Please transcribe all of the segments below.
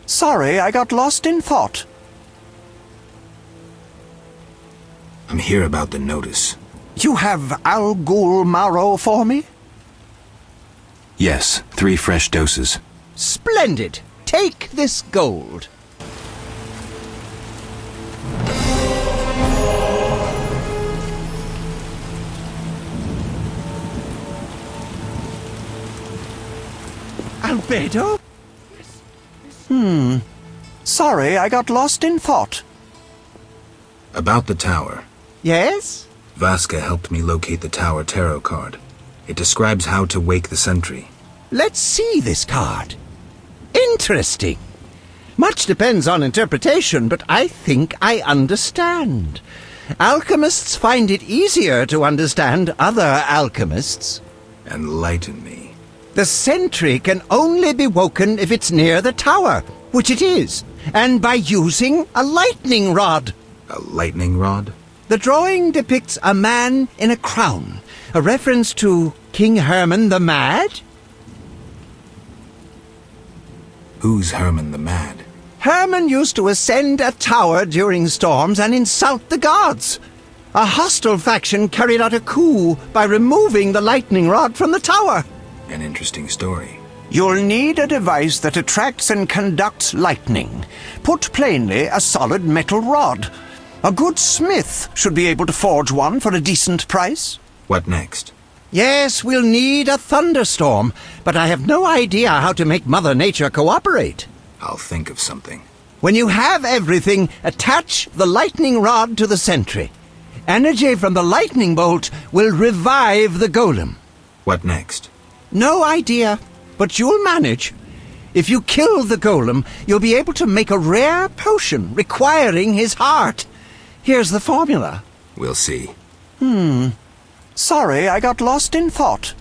Sorry, I got lost in thought. I'm here about the notice. You have Al-Ghul marrow for me? Yes, 3 fresh doses. Splendid! Take this gold. Albedo? Sorry, I got lost in thought. About the tower. Yes? Vasca helped me locate the tower tarot card. It describes how to wake the sentry. Let's see this card. Interesting. Much depends on interpretation, but I think I understand. Alchemists find it easier to understand other alchemists. Enlighten me. The sentry can only be woken if it's near the tower, which it is, and by using a lightning rod. A lightning rod? The drawing depicts a man in a crown, a reference to King Herman the Mad. Who's Herman the Mad? Herman used to ascend a tower during storms and insult the gods. A hostile faction carried out a coup by removing the lightning rod from the tower. An interesting story. You'll need a device that attracts and conducts lightning. Put plainly, a solid metal rod. A good smith should be able to forge one for a decent price. What next? Yes, we'll need a thunderstorm, but I have no idea how to make Mother Nature cooperate. I'll think of something. When you have everything, attach the lightning rod to the sentry. Energy from the lightning bolt will revive the golem. What next? No idea, but you'll manage. If you kill the golem, you'll be able to make a rare potion requiring his heart. Here's the formula. We'll see. Sorry, I got lost in thought.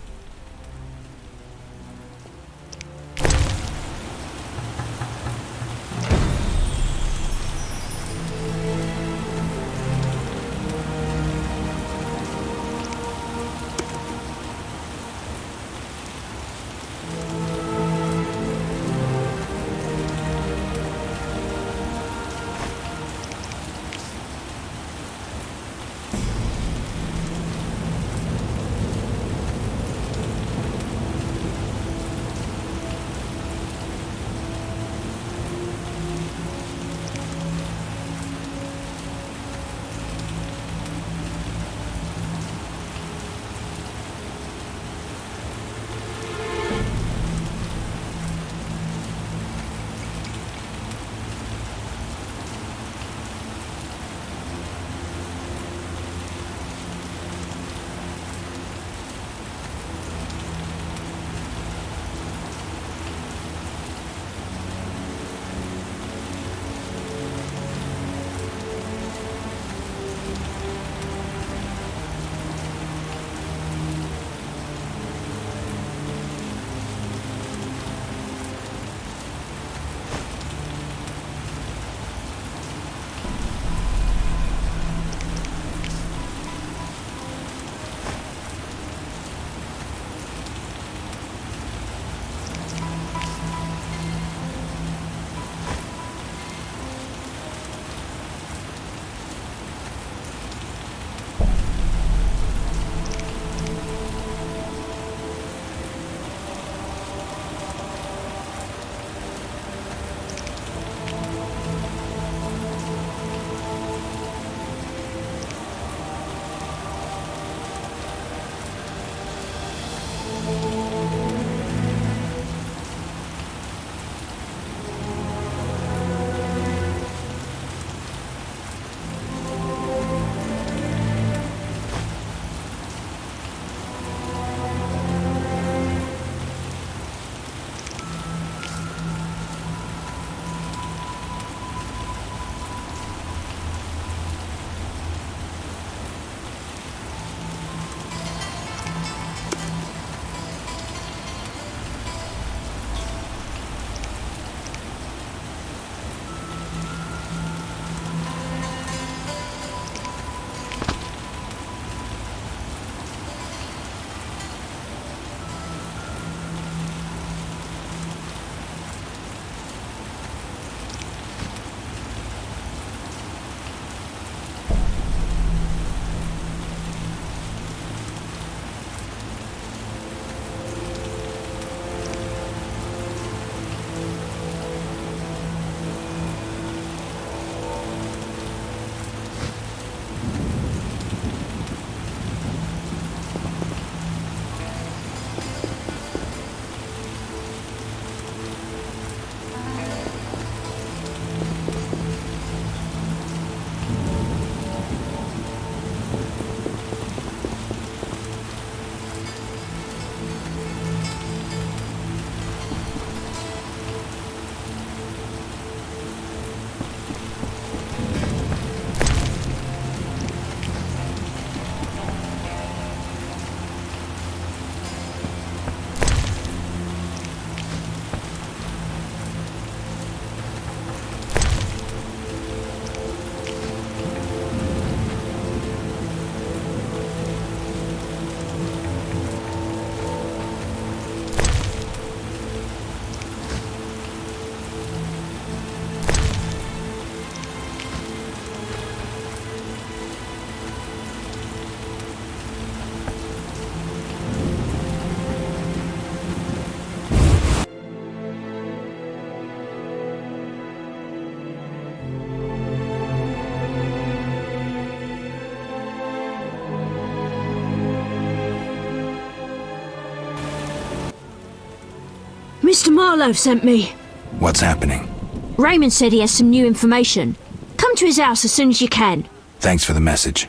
Mr. Marlowe sent me. What's happening? Raymond said he has some new information. Come to his house as soon as you can. Thanks for the message.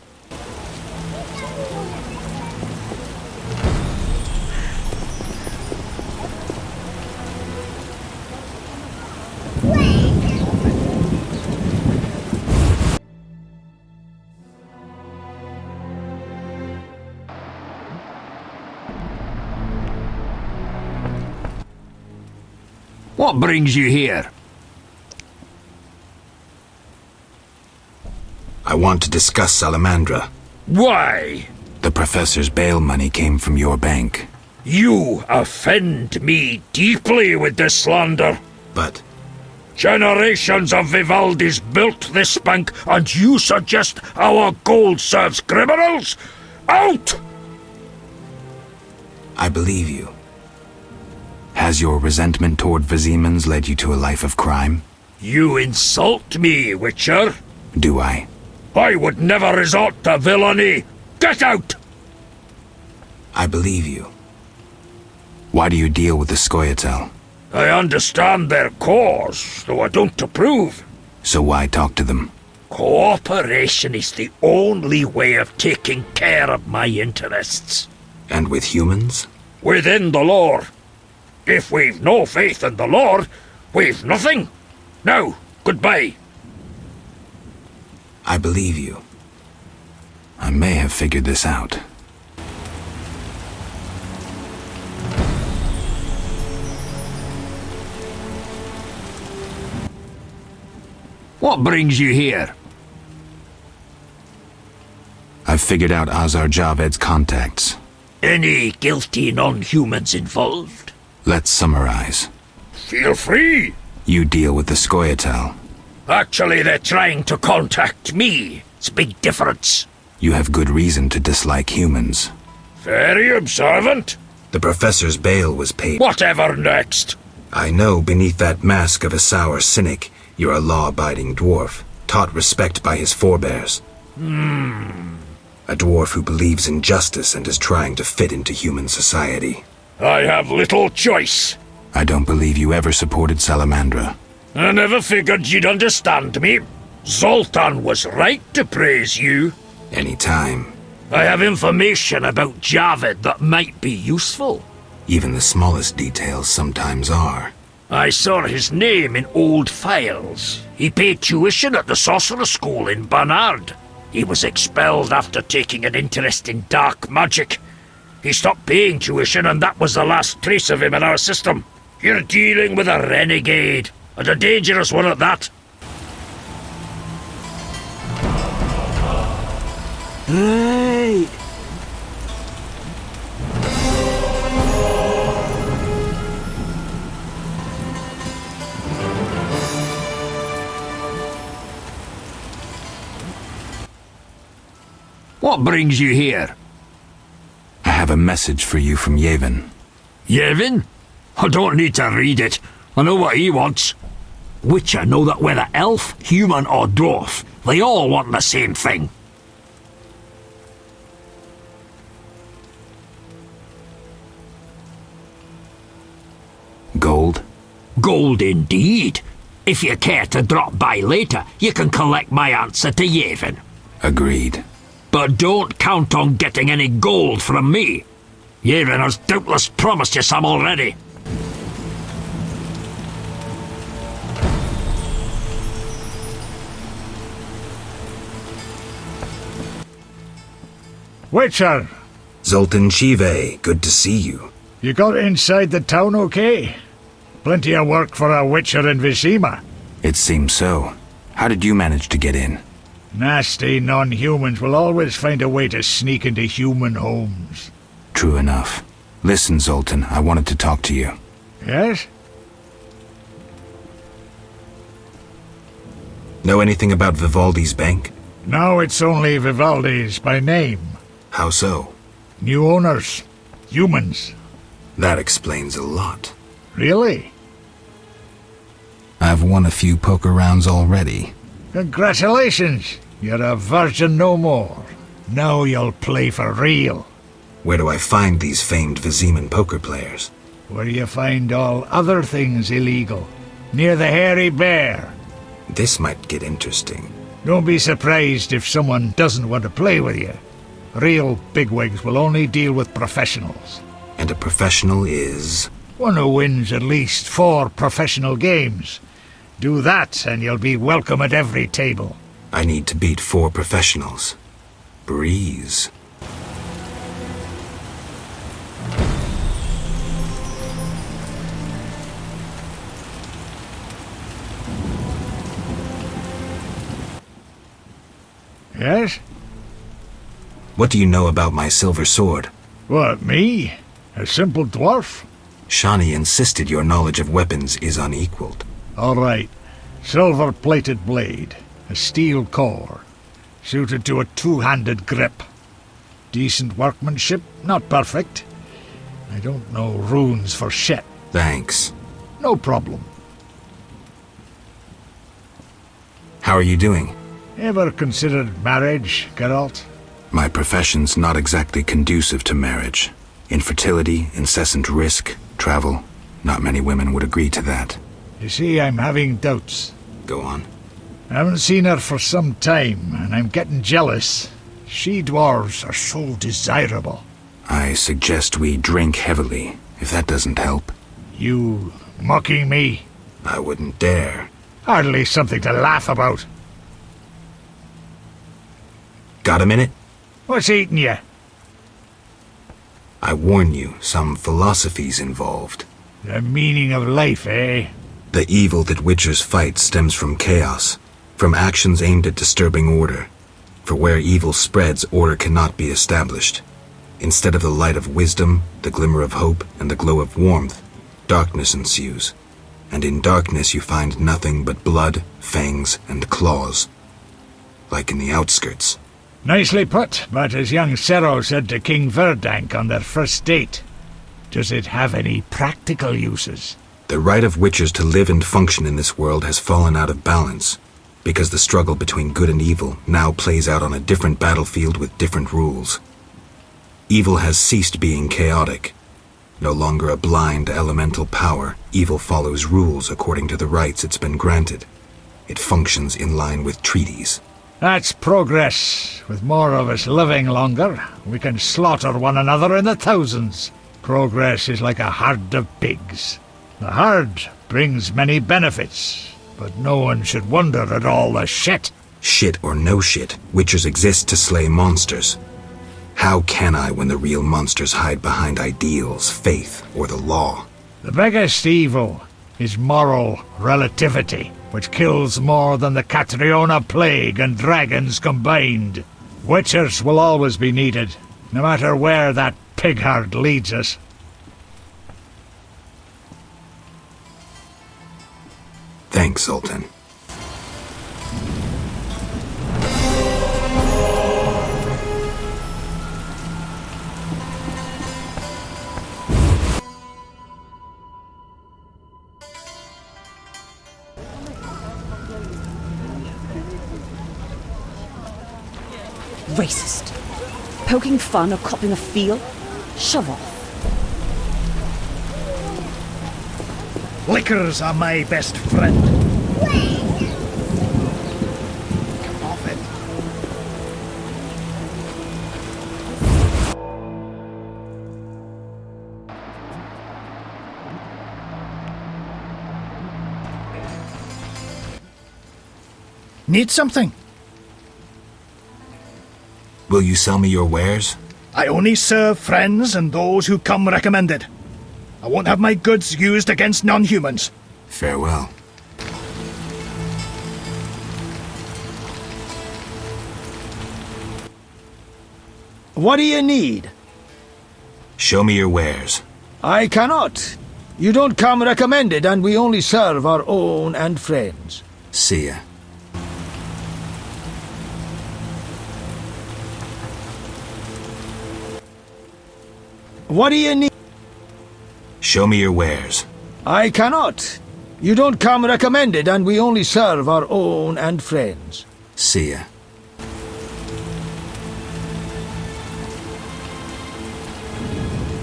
What brings you here? I want to discuss Salamandra. Why? The professor's bail money came from your bank. You offend me deeply with this slander. But Generations of Vivaldis built this bank, and you suggest our gold serves criminals? Out! I believe you. Has your resentment toward Vizimans led you to a life of crime? You insult me, Witcher. Do I? I would never resort to villainy. Get out! I believe you. Why do you deal with the Scoia'tael? I understand their cause, though I don't approve. So why talk to them? Cooperation is the only way of taking care of my interests. And with humans? Within the law. If we've no faith in the law, we've nothing. Now, goodbye. I believe you. I may have figured this out. What brings you here? I've figured out Azar Javed's contacts. Any guilty non-humans involved? Let's summarize. Feel free. You deal with the Scoia'tael. Actually, they're trying to contact me. It's a big difference. You have good reason to dislike humans. Very observant. The professor's bail was paid. Whatever next? I know beneath that mask of a sour cynic, you're a law-abiding dwarf, taught respect by his forebears. A dwarf who believes in justice and is trying to fit into human society. I have little choice. I don't believe you ever supported Salamandra. I never figured you'd understand me. Zoltan was right to praise you. Any time. I have information about Javed that might be useful. Even the smallest details sometimes are. I saw his name in old files. He paid tuition at the sorcerer school in Barnard. He was expelled after taking an interest in dark magic. He stopped paying tuition, and that was the last trace of him in our system. You're dealing with a renegade, and a dangerous one at that. Right. What brings you here? I have a message for you from Yevon. Yevon? I don't need to read it. I know what he wants. Witcher know that whether elf, human or dwarf, they all want the same thing. Gold? Gold indeed. If you care to drop by later, you can collect my answer to Yevon. Agreed. But don't count on getting any gold from me. Yevon has doubtless promised you some already. Witcher, Zoltan Chive, good to see you. you got inside the town okay? Plenty of work for a Witcher in Vizima. It seems so. How did you manage to get in? Nasty non-humans will always find a way to sneak into human homes. True enough. Listen, Zoltan, I wanted to talk to you. Yes? Know anything about Vivaldi's bank? Now it's only Vivaldi's by name. How so? New owners. Humans. That explains a lot. Really? I've won a few poker rounds already. Congratulations! You're a virgin no more. Now you'll play for real. Where do I find these famed Viziman poker players? where you find all other things illegal, near the hairy bear. This might get interesting. Don't be surprised if someone doesn't want to play with you. Real bigwigs will only deal with professionals. And a professional is... One who wins at least 4 professional games. Do that and you'll be welcome at every table. I need to beat 4 professionals. Breeze. Yes? What do you know about my silver sword? What, me? A simple dwarf? Shani insisted your knowledge of weapons is unequaled. All right. Silver-plated blade, a steel core, suited to a 2-handed grip. Decent workmanship, not perfect. I don't know runes for shit. Thanks. No problem. How are you doing? Ever considered marriage, Geralt? My profession's not exactly conducive to marriage. Infertility, incessant risk, travel. Not many women would agree to that. You see, I'm having doubts. Go on. I haven't seen her for some time, and I'm getting jealous. She-dwarves are so desirable. I suggest we drink heavily, if that doesn't help. You mocking me? I wouldn't dare. Hardly something to laugh about. Got a minute? What's eating you? I warn you, some philosophy's involved. The meaning of life, eh? The evil that witchers fight stems from chaos, from actions aimed at disturbing order. For where evil spreads, order cannot be established. Instead of the light of wisdom, the glimmer of hope, and the glow of warmth, darkness ensues. And in darkness you find nothing but blood, fangs, and claws. Like in the outskirts. Nicely put, but as young Cero said to King Verdank on their first date, does it have any practical uses? The right of witchers to live and function in this world has fallen out of balance, because the struggle between good and evil now plays out on a different battlefield with different rules. Evil has ceased being chaotic. No longer a blind elemental power, evil follows rules according to the rights it's been granted. It functions in line with treaties. That's progress. With more of us living longer, we can slaughter one another in the thousands. Progress is like a herd of pigs. The herd brings many benefits, but no one should wonder at all the shit. Shit or no shit, witchers exist to slay monsters. How can I when the real monsters hide behind ideals, faith, or the law? The biggest evil is moral relativity, which kills more than the Catriona plague and dragons combined. Witchers will always be needed, no matter where that pig herd leads us. Thanks, Sultan. Racist. Poking fun or copping a feel? Shove off. Liquors are my best friend. Come off it. Need something? Will you sell me your wares? I only serve friends and those who come recommended. I won't have my goods used against non-humans. Farewell. What do you need? Show me your wares. I cannot. You don't come recommended, and we only serve our own and friends. See ya. What do you need? Show me your wares. I cannot. You don't come recommended, and we only serve our own and friends. See ya.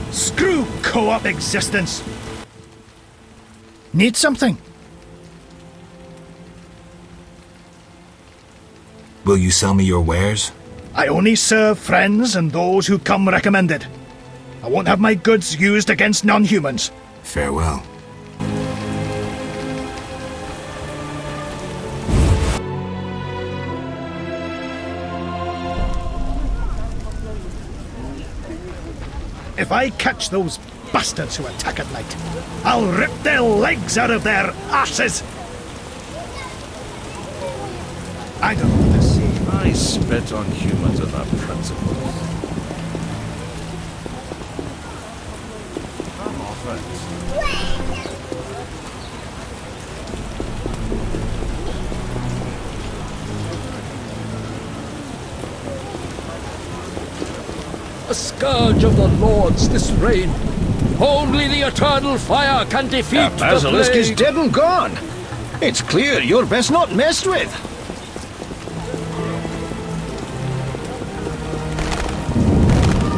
Screw co-op existence. Need something? Will you sell me your wares? I only serve friends and those who come recommended. I won't have my goods used against non-humans. Farewell. If I catch those bastards who attack at night, I'll rip their legs out of their asses! I don't know what to say. I spit on humans and their principles. Come off it. A scourge of the Lord's this reign. Only the eternal fire can defeat the basilisk is plague. dead and gone. It's clear you're best not messed with.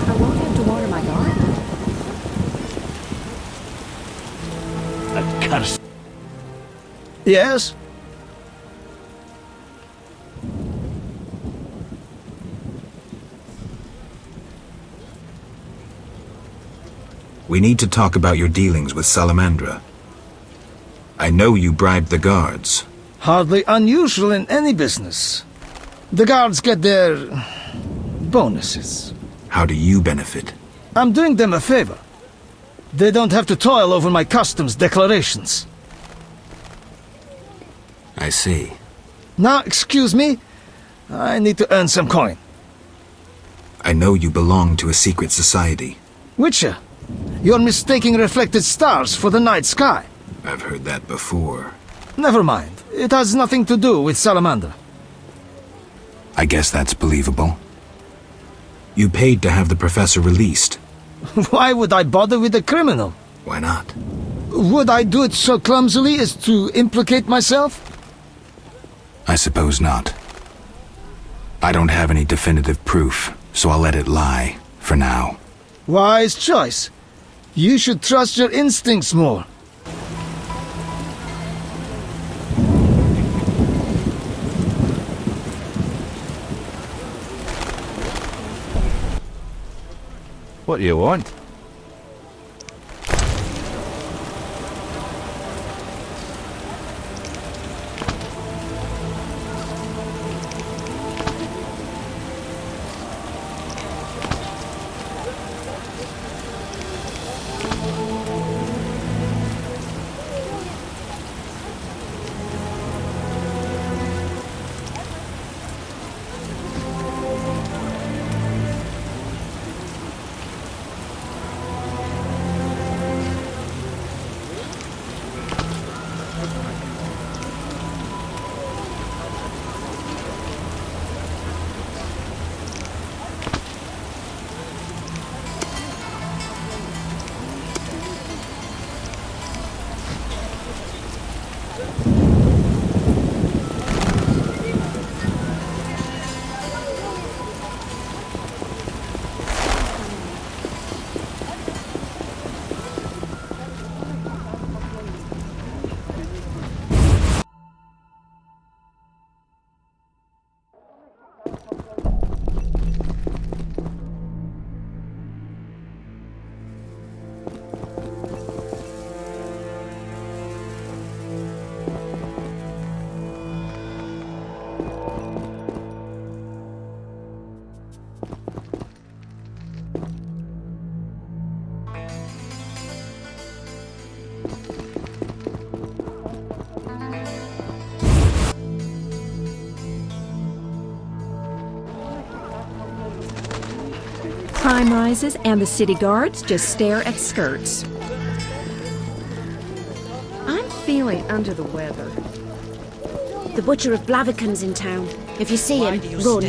I won't have to water my garden. That curse. Yes? We need to talk about your dealings with Salamandra. I know you bribed the guards. Hardly unusual in any business. The guards get their bonuses. How do you benefit? I'm doing them a favor. They don't have to toil over my customs declarations. I see. Now, excuse me. I need to earn some coin. I know you belong to a secret society. Witcher, you're mistaking reflected stars for the night sky. I've heard that before. Never mind. It has nothing to do with Salamander. I guess that's believable. You paid to have the professor released. Why would I bother with a criminal? Why not? Would I do it so clumsily as to implicate myself? I suppose not. I don't have any definitive proof, so I'll let it lie, for now. Wise choice. You should trust your instincts more. What do you want? Crime rises and the city guards just stare at skirts. I'm feeling under the weather. The butcher of Blaviken's in town. If you see him, run.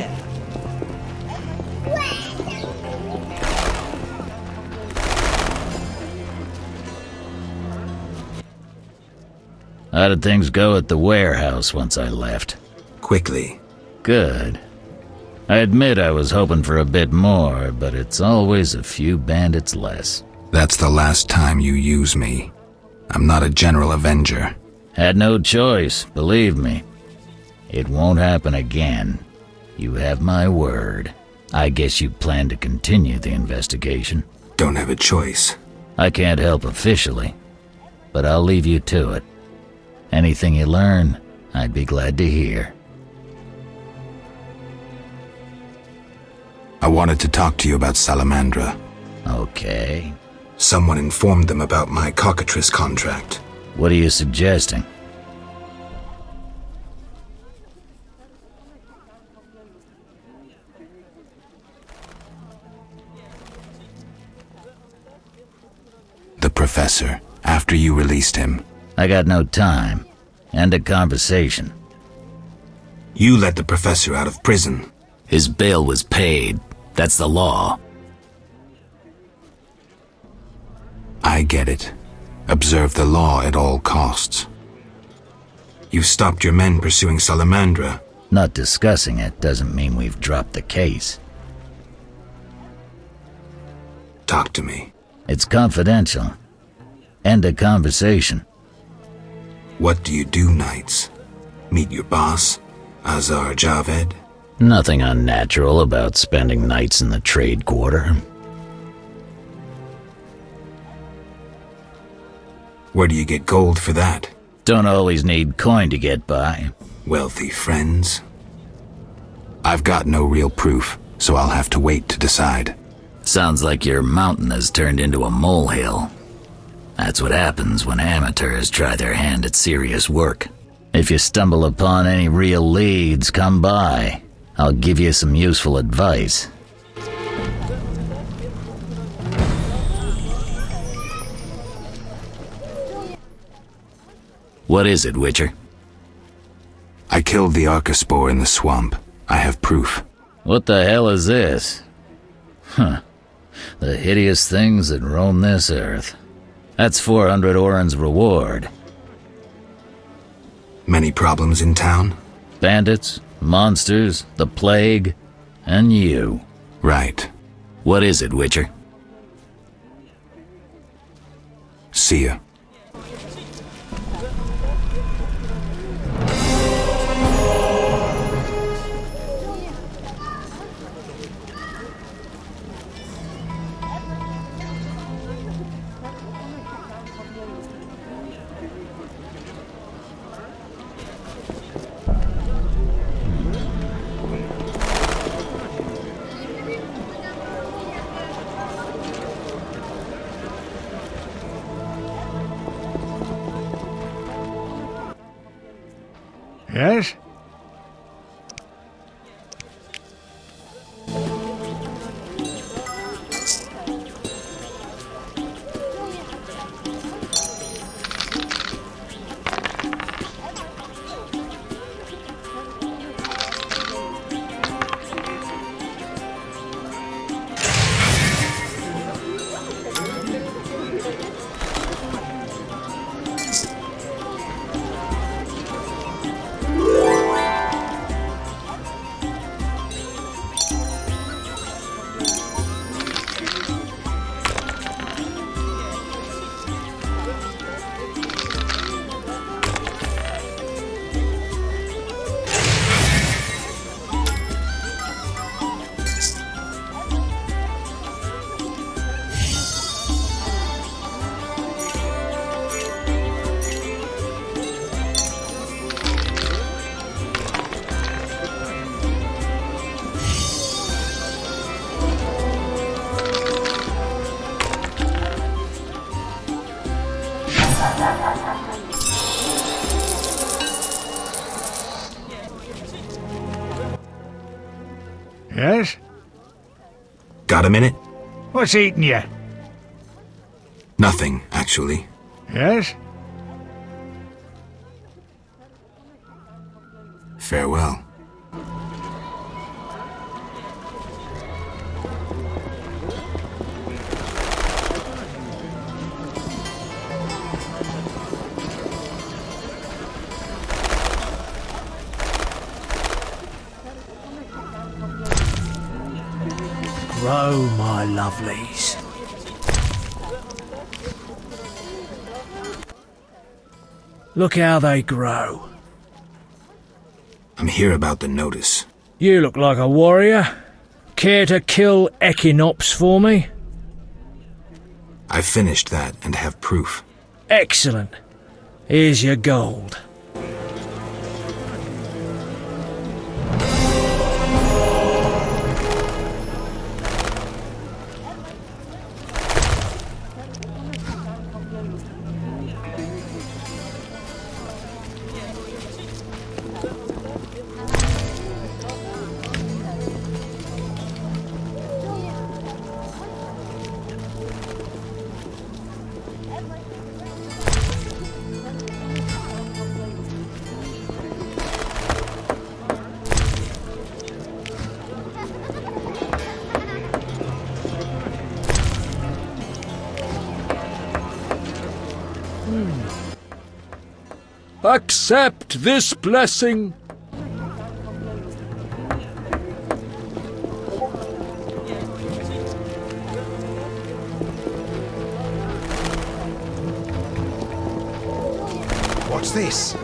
How did things go at the warehouse once I left? Quickly. Good. I admit I was hoping for a bit more, but it's always a few bandits less. That's the last time you use me. I'm not a general avenger. Had no choice, believe me. It won't happen again. You have my word. I guess you plan to continue the investigation. Don't have a choice. I can't help officially, but I'll leave you to it. Anything you learn, I'd be glad to hear. I wanted to talk to you about Salamandra. Okay. Someone informed them about my cockatrice contract. What are you suggesting? The professor, after you released him. I got no time. End of conversation. You let the professor out of prison. His bail was paid. That's the law. I get it. Observe the law at all costs. You've stopped your men pursuing Salamandra. Not discussing it doesn't mean we've dropped the case. Talk to me. It's confidential. End of conversation. What do you do nights? Meet your boss, Azar Javed? Nothing unnatural about spending nights in the trade quarter. Where do you get gold for that? Don't always need coin to get by. Wealthy friends? I've got no real proof, so I'll have to wait to decide. Sounds like your mountain has turned into a molehill. That's what happens when amateurs try their hand at serious work. If you stumble upon any real leads, come by. I'll give you some useful advice. What is it, Witcher? I killed the Archospore in the swamp. I have proof. What the hell is this? The hideous things that roam this earth. That's 400 Oren's reward. Many problems in town? Bandits, monsters, the plague, and you. Right. What is it, Witcher? See ya. Yes? Yes? Got a minute? What's eating you? Nothing, actually. Yes? Farewell. Grow, my lovelies. Look how they grow. I'm here about the notice. You look like a warrior. Care to kill Echinops for me? I finished that and have proof. Excellent. Here's your gold. Accept this blessing. What's this?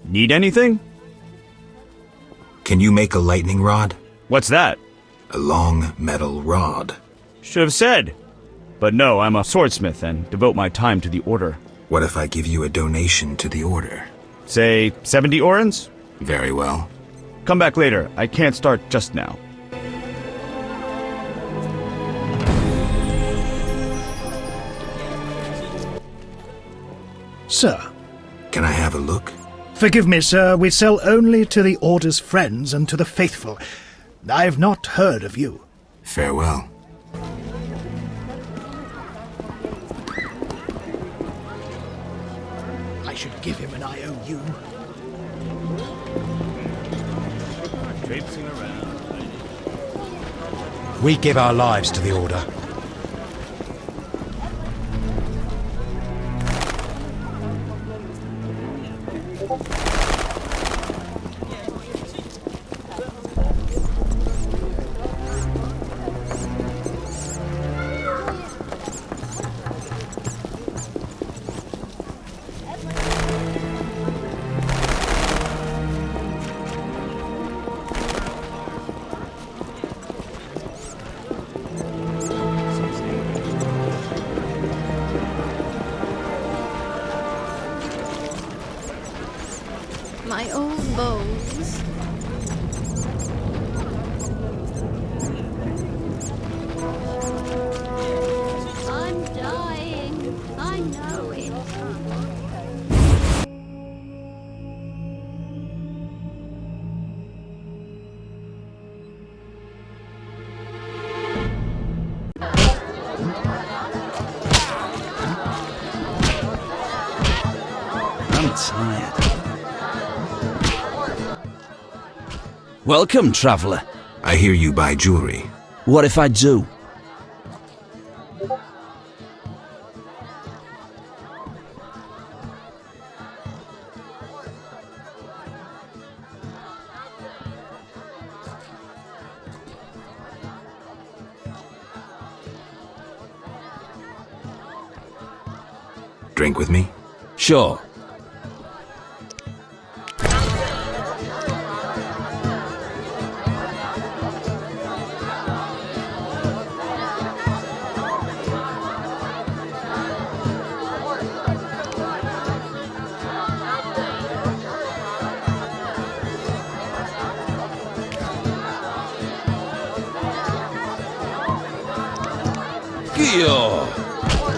Need anything? Can you make a lightning rod? What's that? A long metal rod. Should have said. But no, I'm a swordsmith and devote my time to the order. What if I give you a donation to the order? Say 70 orens? Very well. Come back later. I can't start just now. Sir. Can I have a look? Forgive me, sir. We sell only to the Order's friends and to the faithful. I've not heard of you. Farewell. I should give him an IOU. Traipsing around. We give our lives to the Order. My old bows. I'm dying. I know it. I'm tired. Welcome, traveller. I hear you buy jewelry. What if I do? Drink with me? Sure.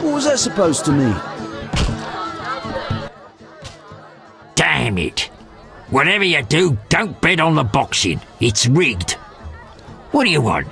What was that supposed to mean? Damn it! Whatever you do, don't bet on the boxing. It's rigged. What do you want?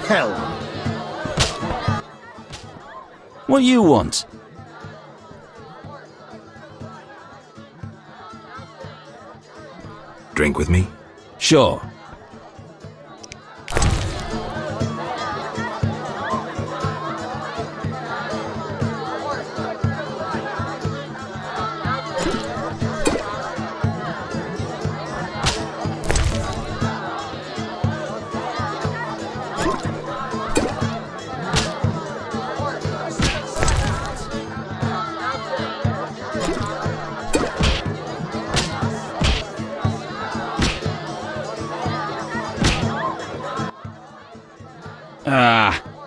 hell. What you want? Drink with me? Sure.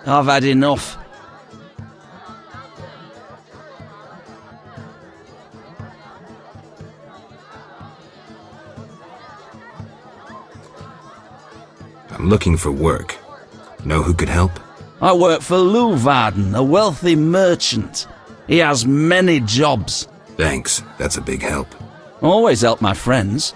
I've had enough. I'm looking for work. Know who could help? I work for Leuwarden, a wealthy merchant. He has many jobs. Thanks, that's a big help. Always help my friends.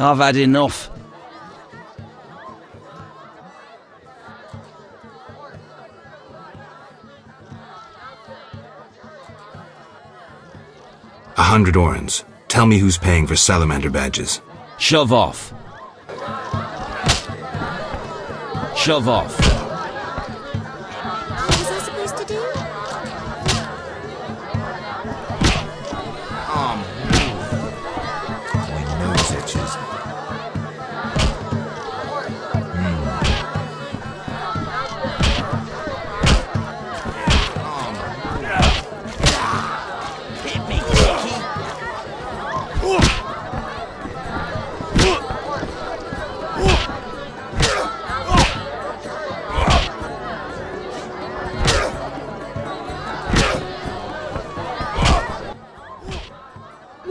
I've had enough. $100 orens. Tell me who's paying for salamander badges. Shove off. Shove off. What was I supposed to do? My nose itches.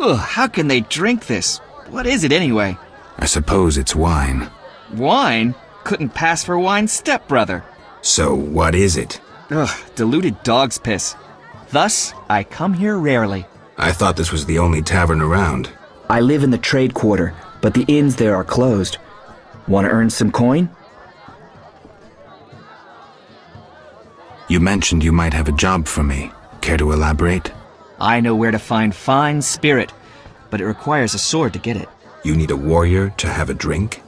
Ugh, how can they drink this? What is it anyway? I suppose it's wine. Wine? Couldn't pass for wine's stepbrother. So what is it? Ugh, diluted dog's piss. Thus, I come here rarely. I thought this was the only tavern around. I live in the trade quarter, but the inns there are closed. Want to earn some coin? You mentioned you might have a job for me. Care to elaborate? I know where to find fine spirit, but it requires a sword to get it. You need a warrior to have a drink?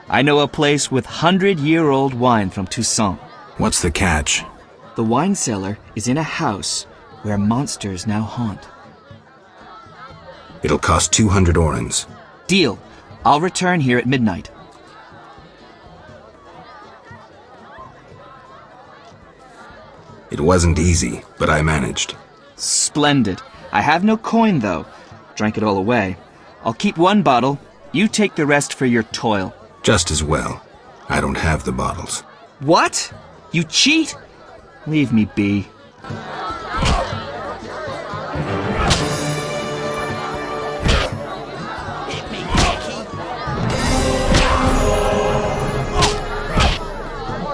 I know a place with 100-year-old wine from Toussaint. What's the catch? The wine cellar is in a house where monsters now haunt. It'll cost 200 orens. Deal. I'll return here at midnight. It wasn't easy, but I managed. Splendid. I have no coin, though. Drank it all away. I'll keep one bottle. You take the rest for your toil. Just as well. I don't have the bottles. What? You cheat? Leave me be.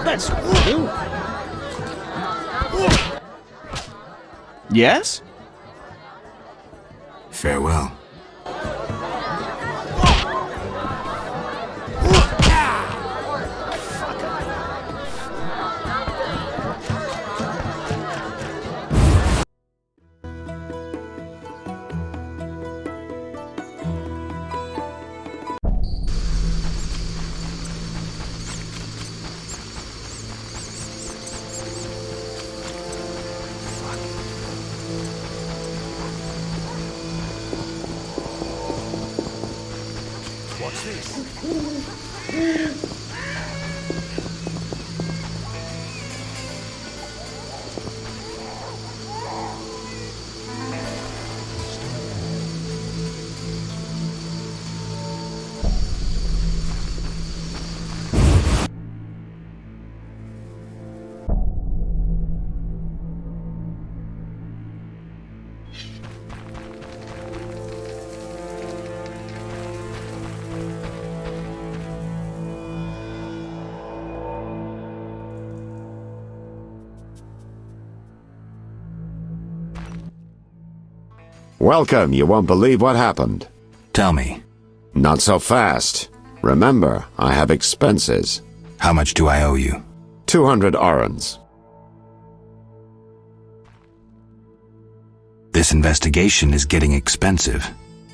That's voodoo. Yes? Farewell. What's this? Welcome. You won't believe what happened. Tell me. Not so fast. Remember, I have expenses. How much do I owe you? 200 orens. This investigation is getting expensive.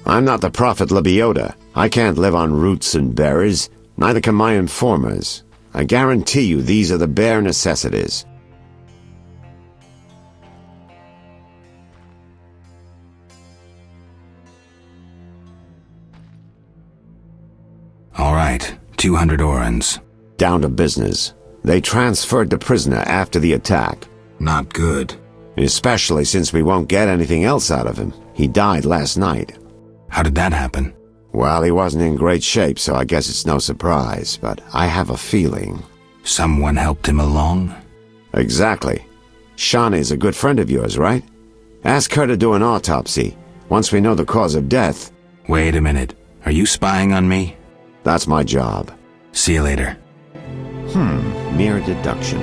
I'm not the prophet Lebioda. I can't live on roots and berries. Neither can my informers. I guarantee you these are the bare necessities. All right, 200 orens. Down to business. They transferred the prisoner after the attack. Not good. Especially since we won't get anything else out of him. He died last night. How did that happen? Well, he wasn't in great shape, so I guess it's no surprise, but I have a feeling. Someone helped him along? Exactly. Shawnee's a good friend of yours, right? Ask her to do an autopsy, once we know the cause of death. Wait a minute. Are you spying on me? That's my job. See you later. Mere deduction.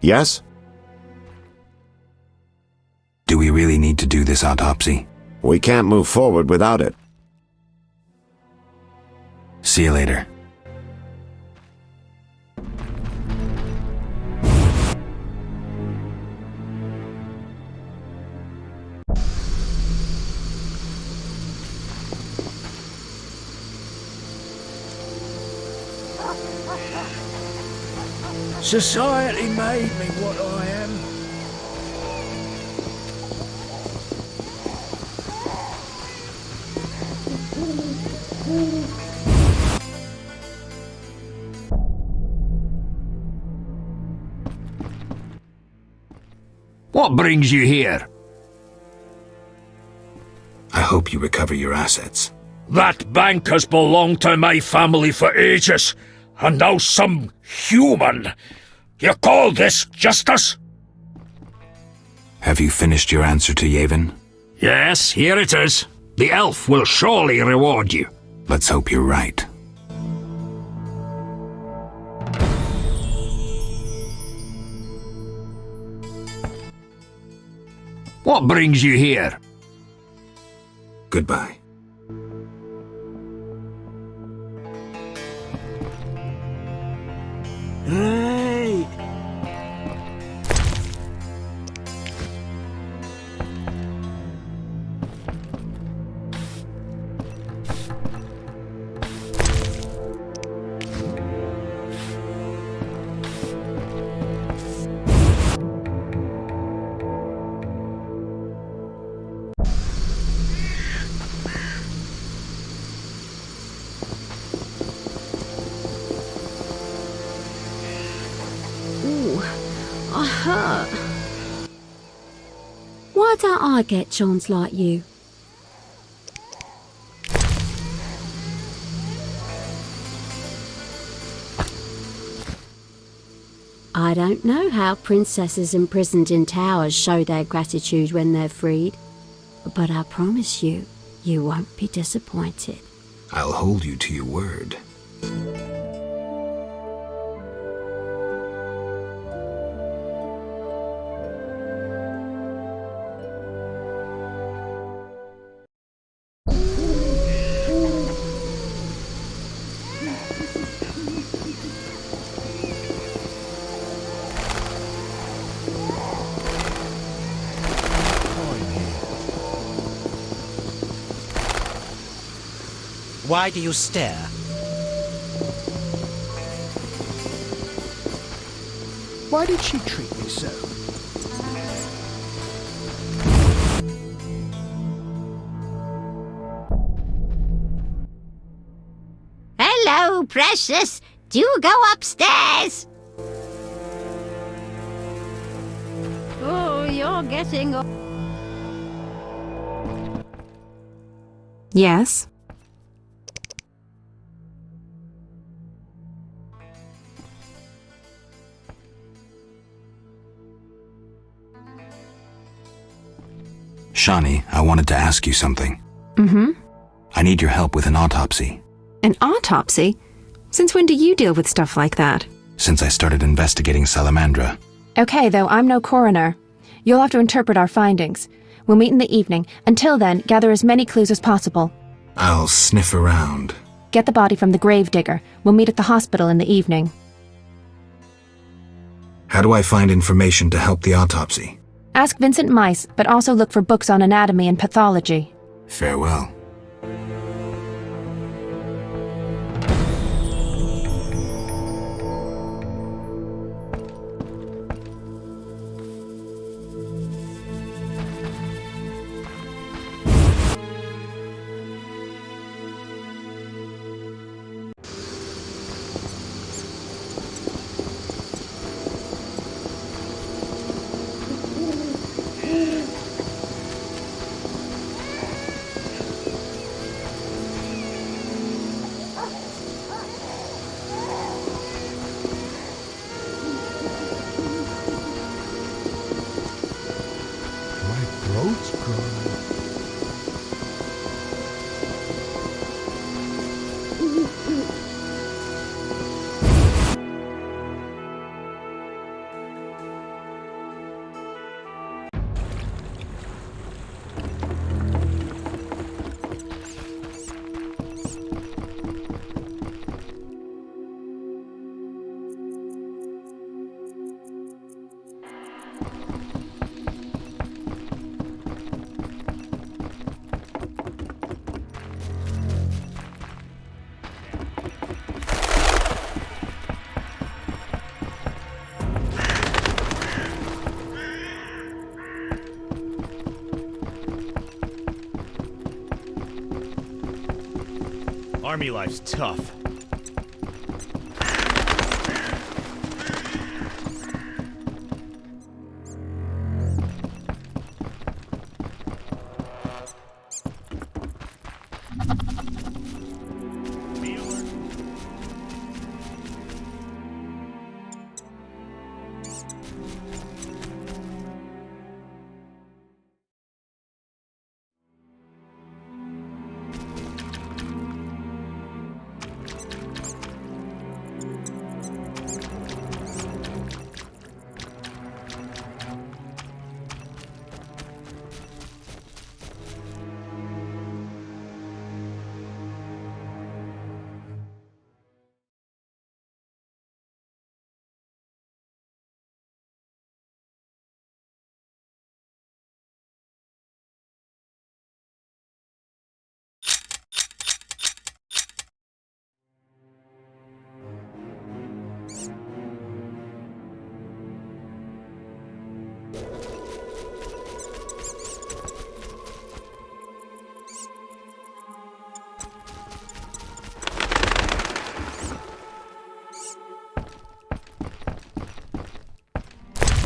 Yes? Do we really need to do this autopsy? We can't move forward without it. See you later. Society made me what I am. What brings you here? I hope you recover your assets. That bank has belonged to my family for ages, and now some human. You call this justice? Have you finished your answer to Yevon? Yes, here it is. The elf will surely reward you. Let's hope you're right. What brings you here? Goodbye. Hey! I hurt. Why don't I get chons like you? I don't know how princesses imprisoned in towers show their gratitude when they're freed, but I promise you, you won't be disappointed. I'll hold you to your word. Why do you stare? Why did she treat me so? Hello, precious. Do go upstairs. Oh, you're getting... Yes? Shani, I wanted to ask you something. Mm-hmm. I need your help with an autopsy. An autopsy? Since when do you deal with stuff like that? Since I started investigating Salamandra. Okay, though, I'm no coroner. You'll have to interpret our findings. We'll meet in the evening. Until then, gather as many clues as possible. I'll sniff around. Get the body from the gravedigger. We'll meet at the hospital in the evening. How do I find information to help the autopsy? Ask Vincent Mice, but also look for books on anatomy and pathology. Farewell. Army life's tough.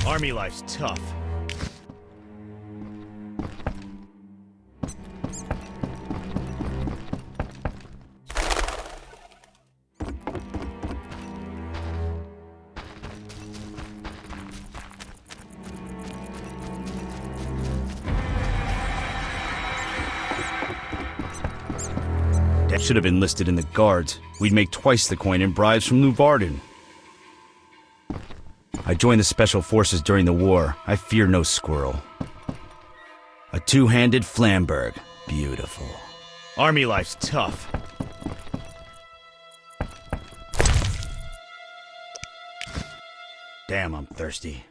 Army life's tough. Should have enlisted in the guards. We'd make twice the coin in bribes from Luvarden. I joined the special forces during the war. I fear no squirrel. A two-handed Flamberg. Beautiful. Army life's tough. Damn, I'm thirsty.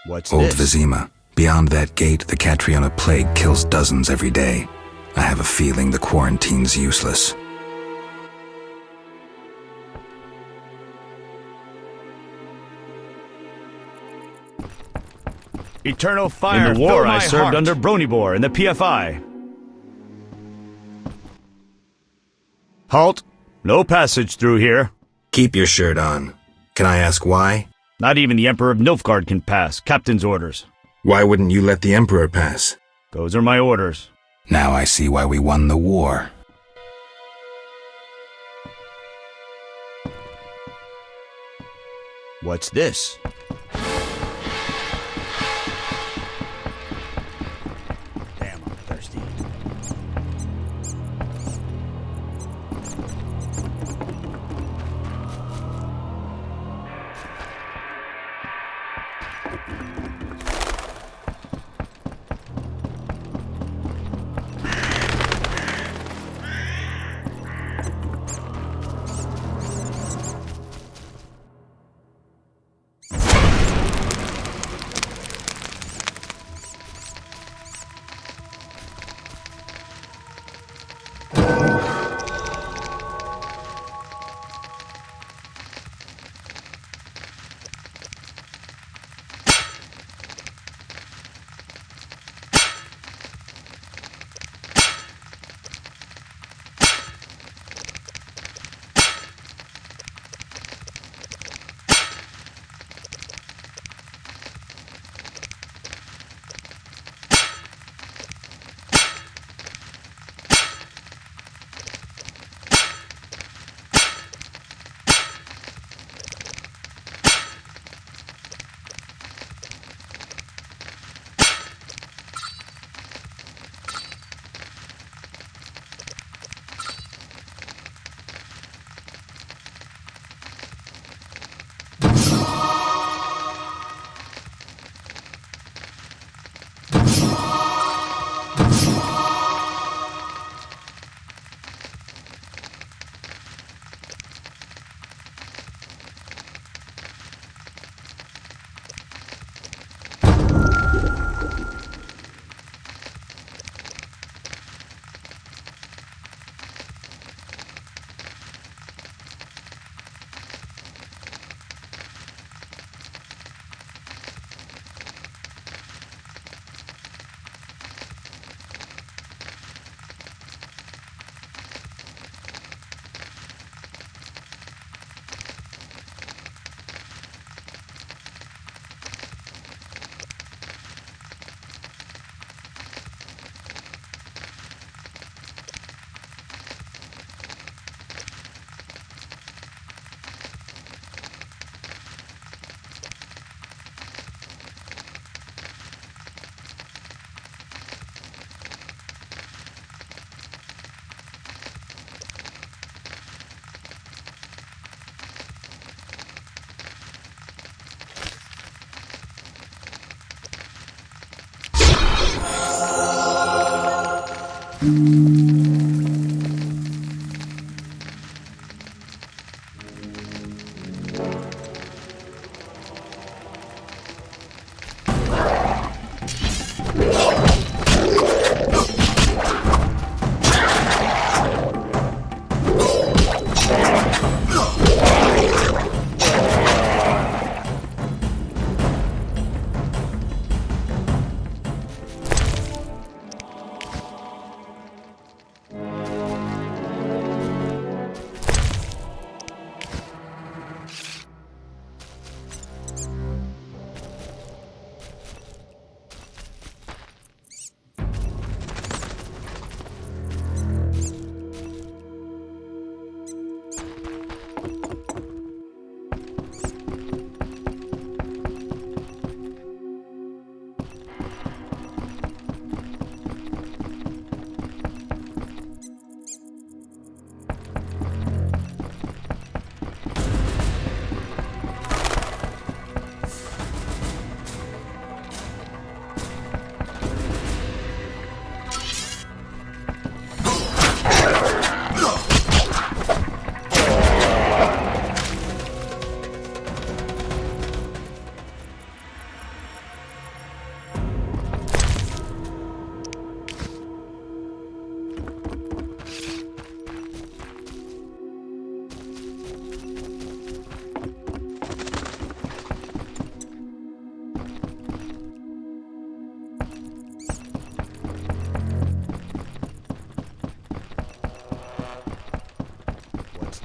What's Old this? Vizima. Beyond that gate, the Catriona plague kills dozens every day. I have a feeling the quarantine's useless. Eternal fire. In the war, I served under Bronibor in the PFI. Halt! No passage through here. Keep your shirt on. Can I ask why? Not even the Emperor of Nilfgaard can pass. Captain's orders. Why wouldn't you let the Emperor pass? Those are my orders. Now I see why we won the war. What's this? Damn, I'm thirsty.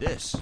this?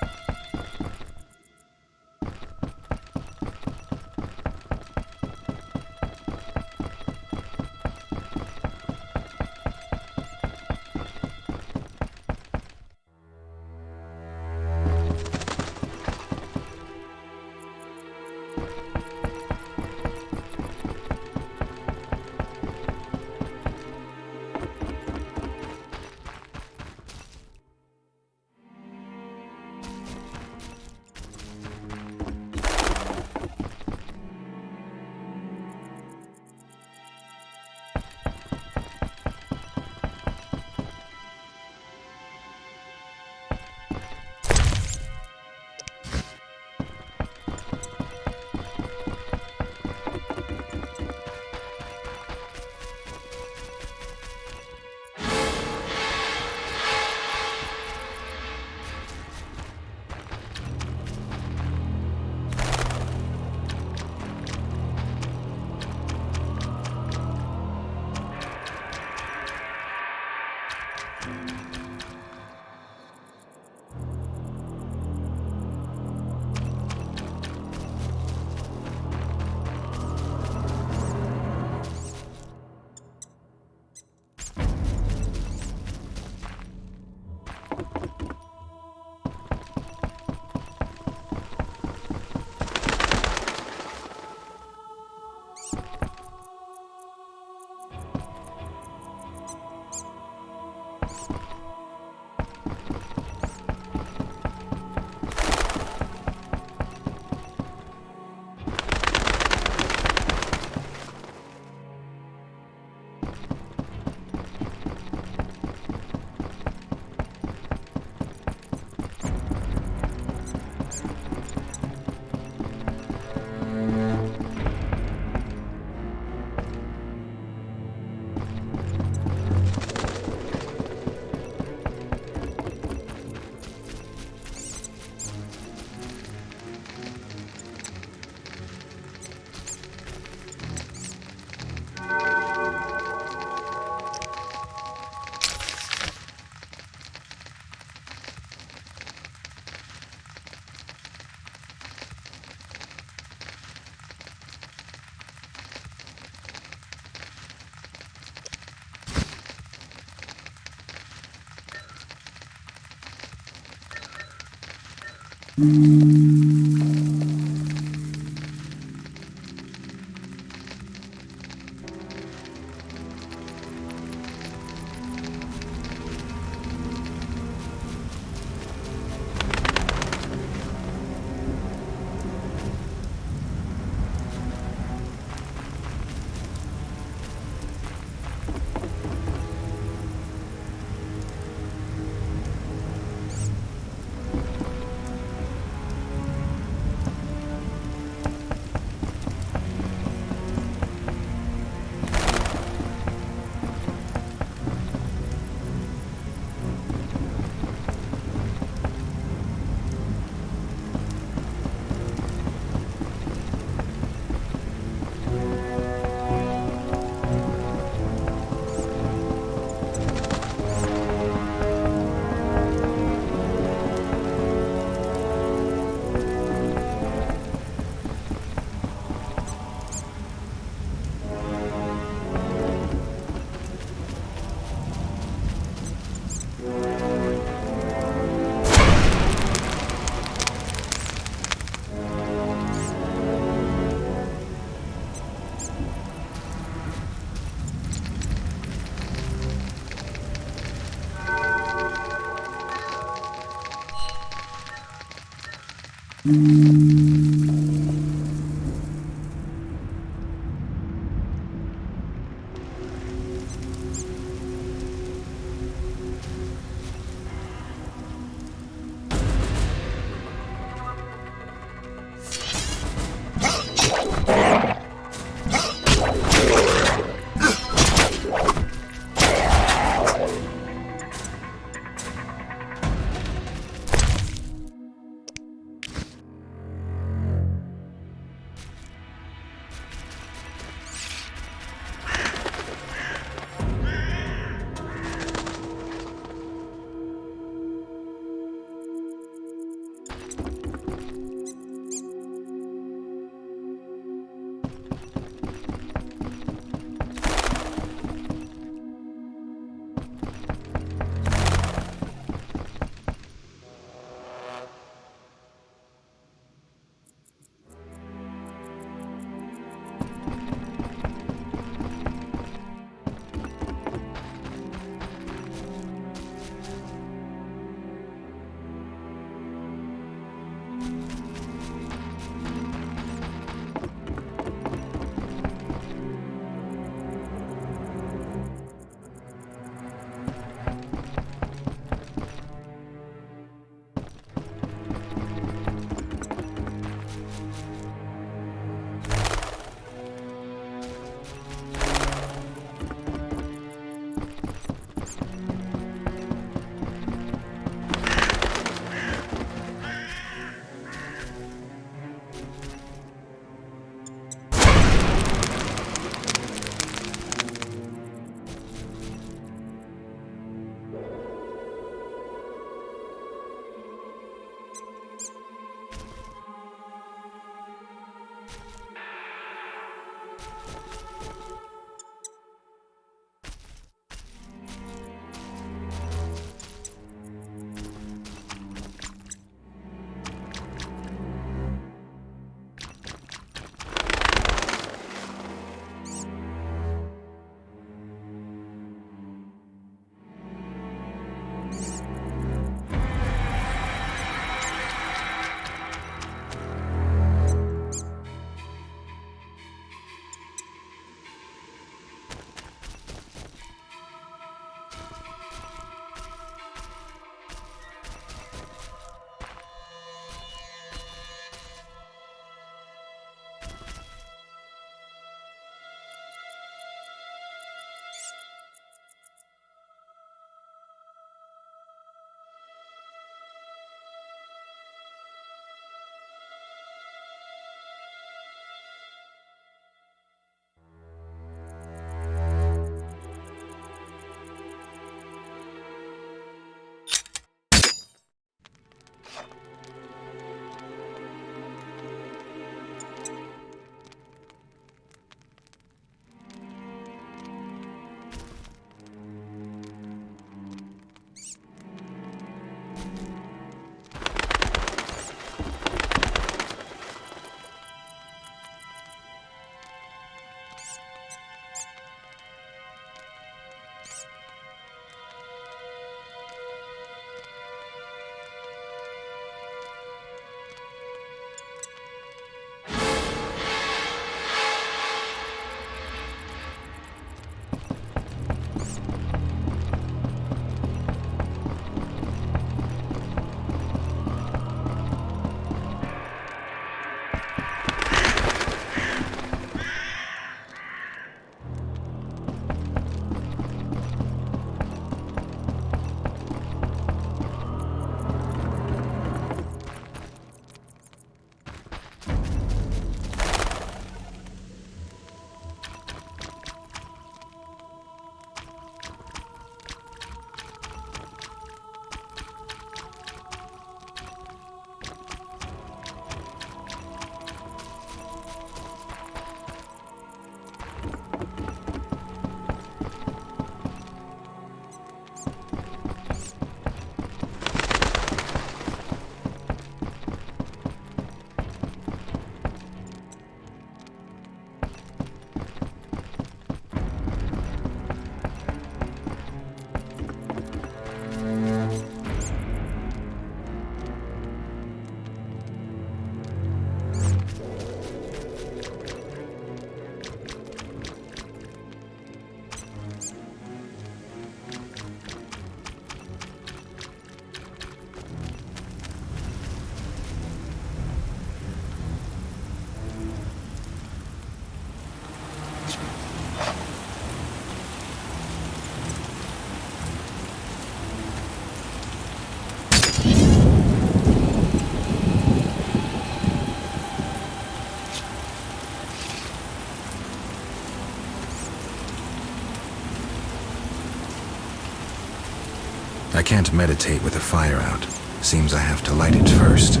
I can't meditate with the fire out. Seems I have to light it first.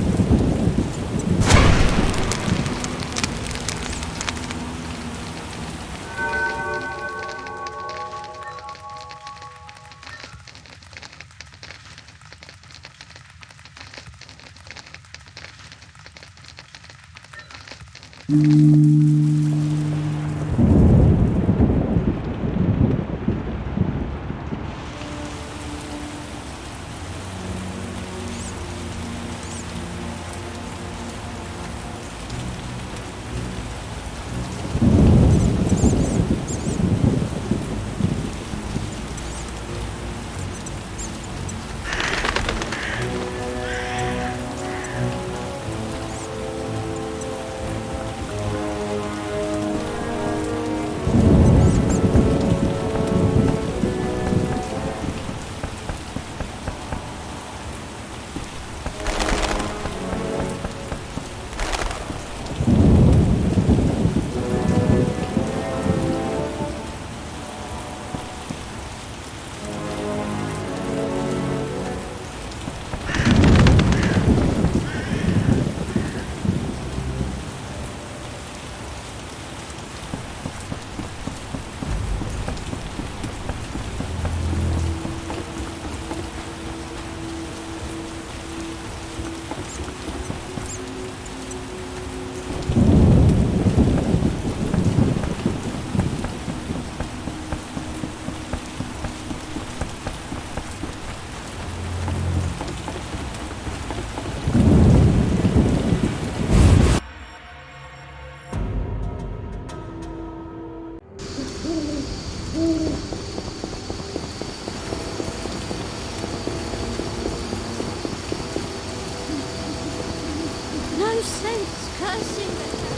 No sense cursing at her.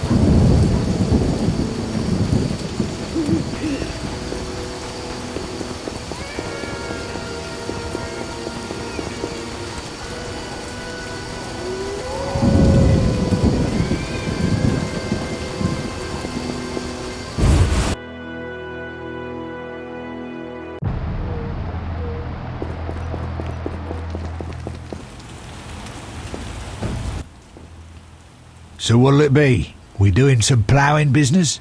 So what'll it be? We doing some ploughing business?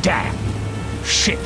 Damn! Shit!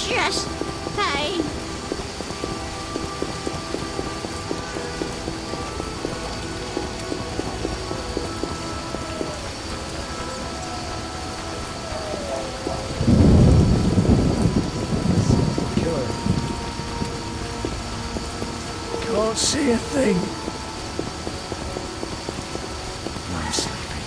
Just pain. Can't see a thing. I'm sleepy.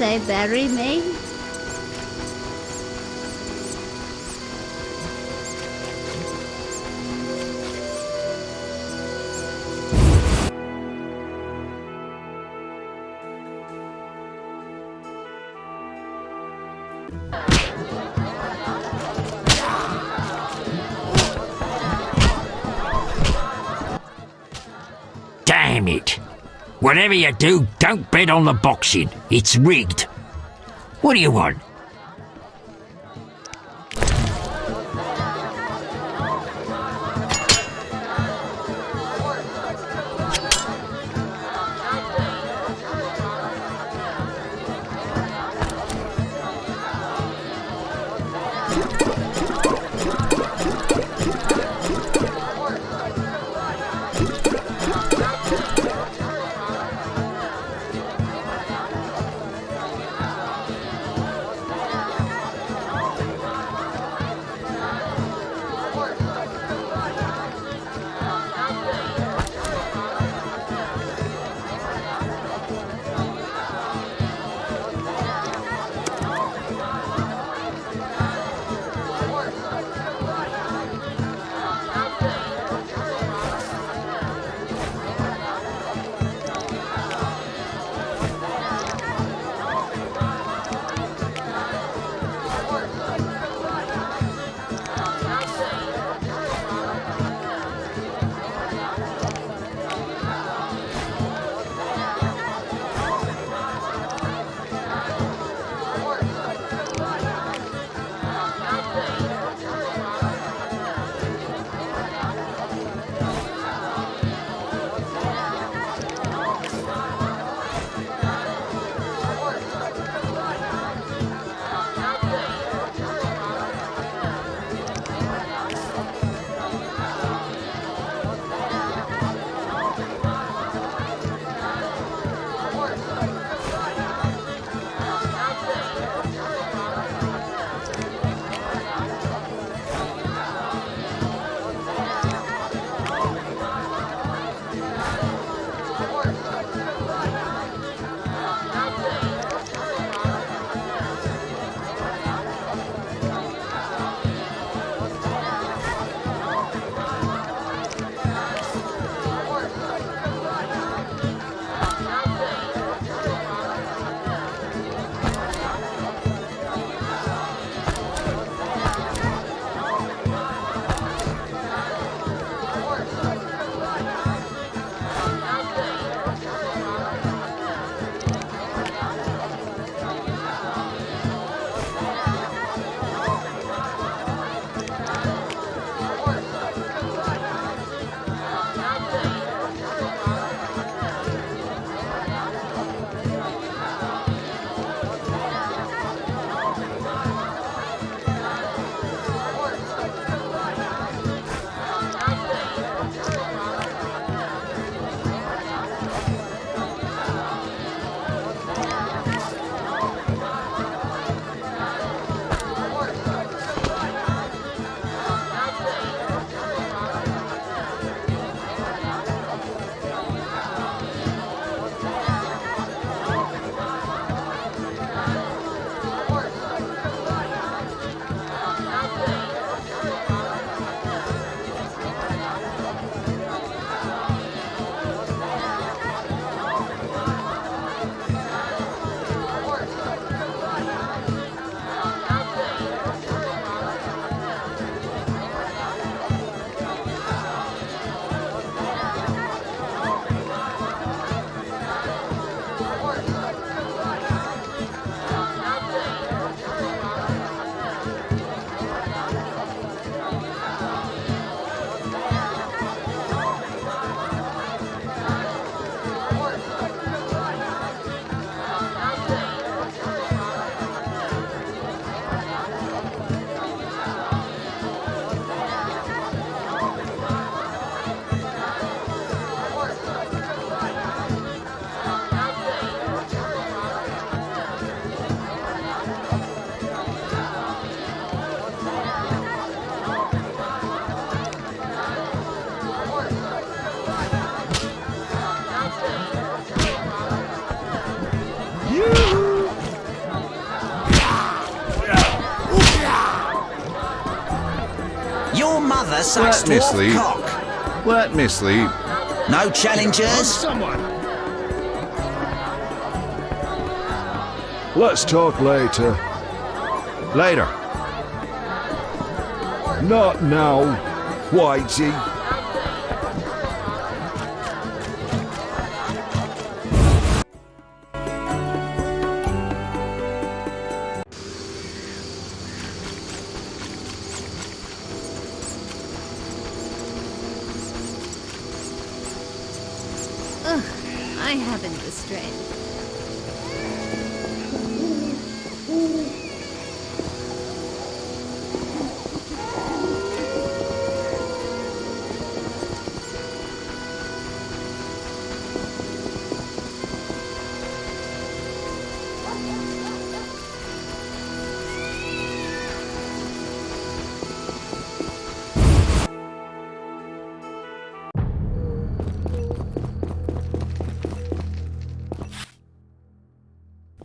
they bury me? Damn it! Whatever you do, don't bet on the boxing. It's rigged. What do you want? your mother sucks Let me dwarf sleep. cock? Let me sleep. No challengers? Someone. Let's talk later. Later. Not now, Whitey. Ugh, I haven't the strength.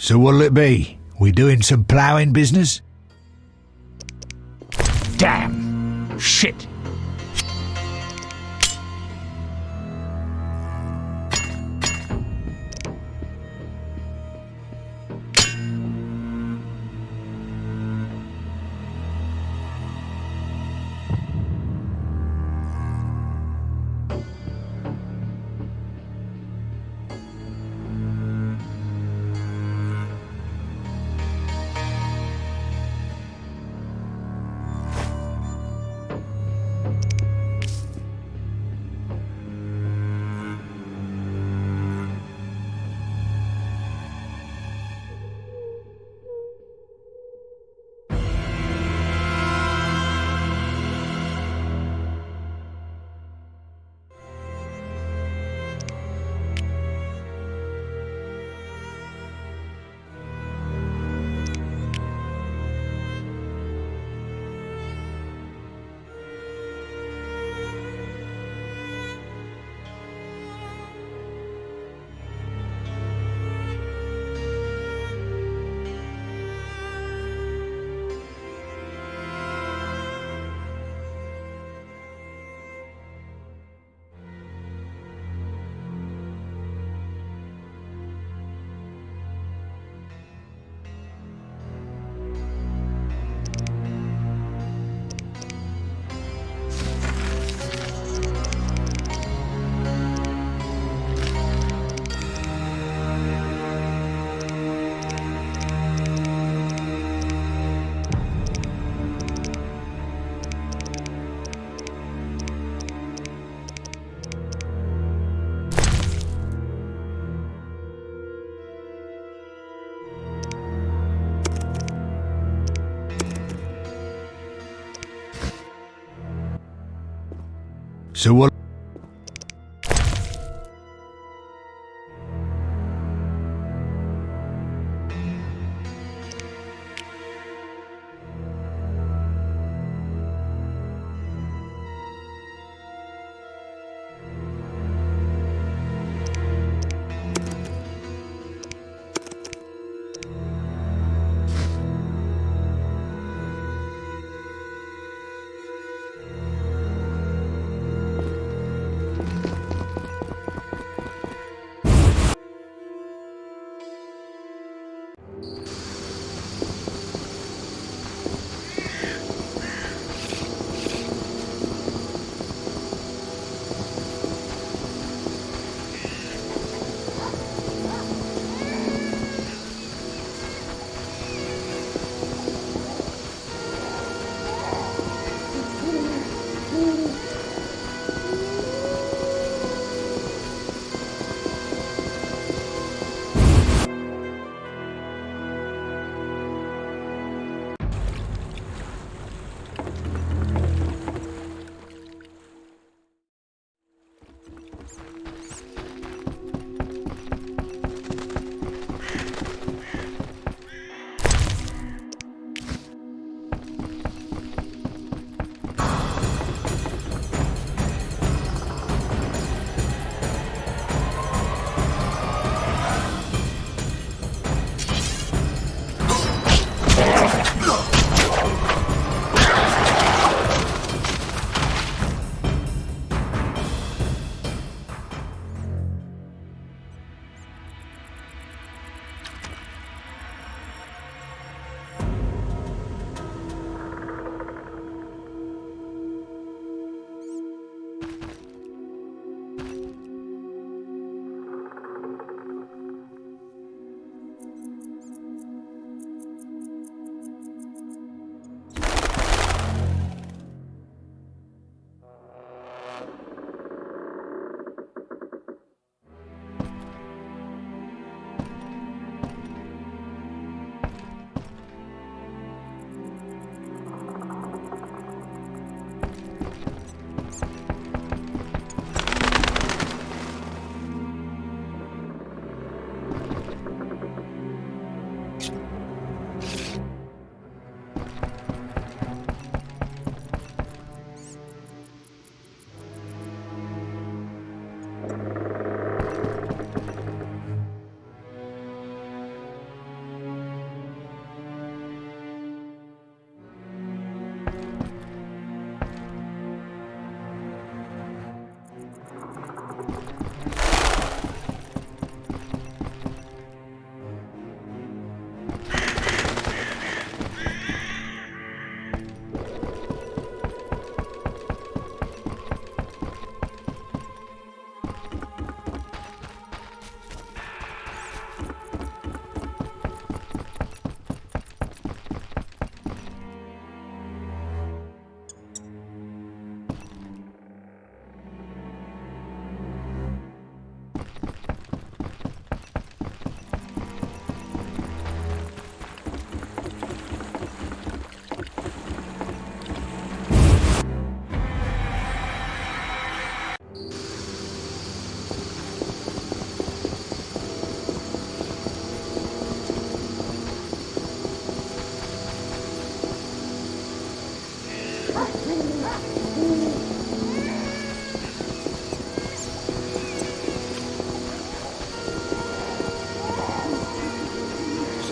So what'll it be? We doing some ploughing business? Damn! Shit! So what?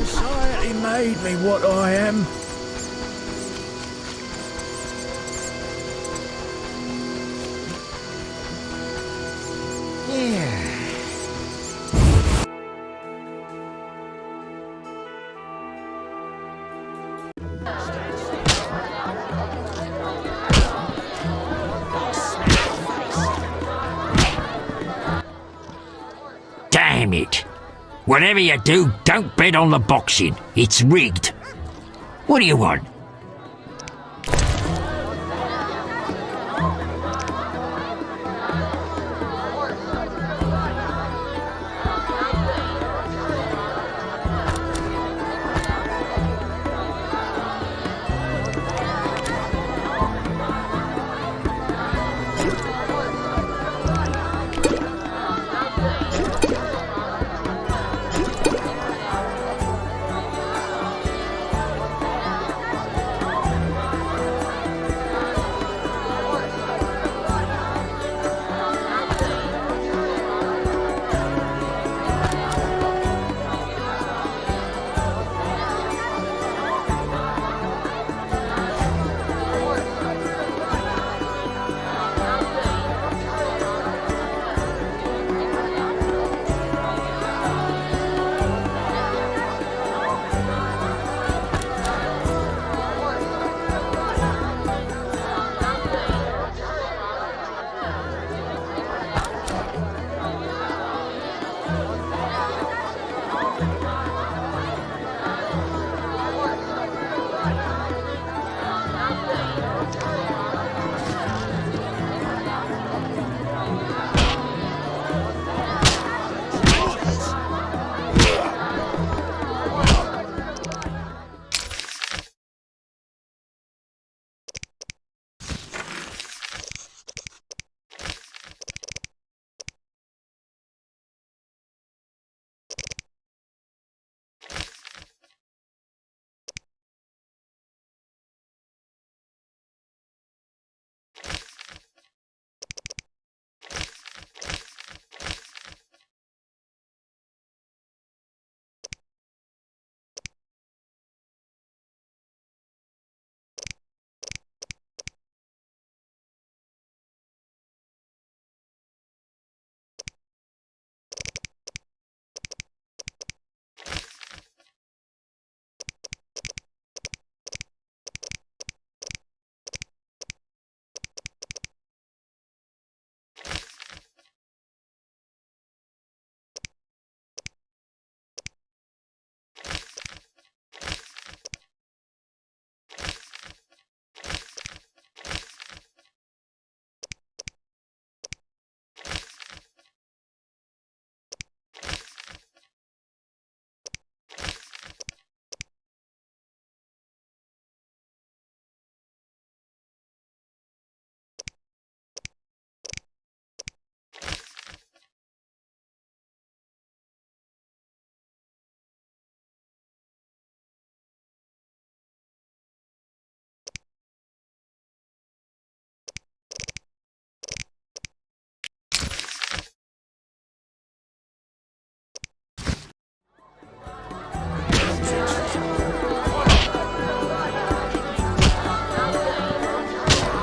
Society made me what I am. Damn it! Whatever you do, don't bet on the boxing. It's rigged. What do you want?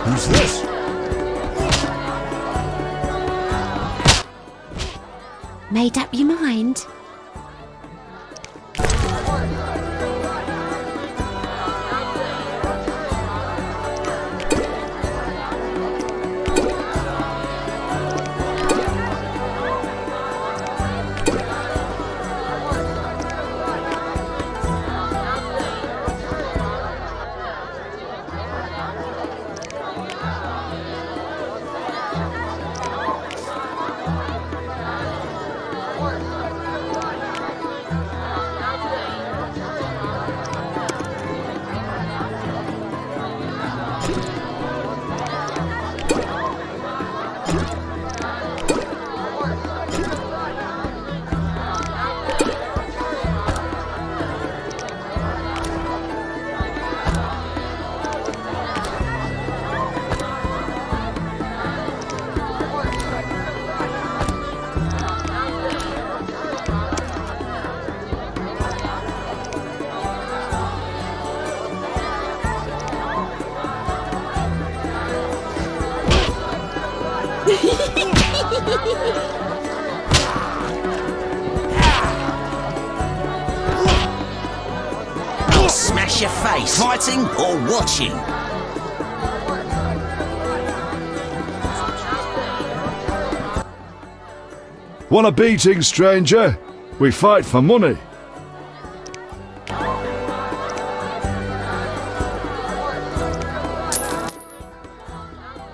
Who's this? Made up your mind? I'll smash your face. Fighting or watching? Want a beating, stranger? We fight for money.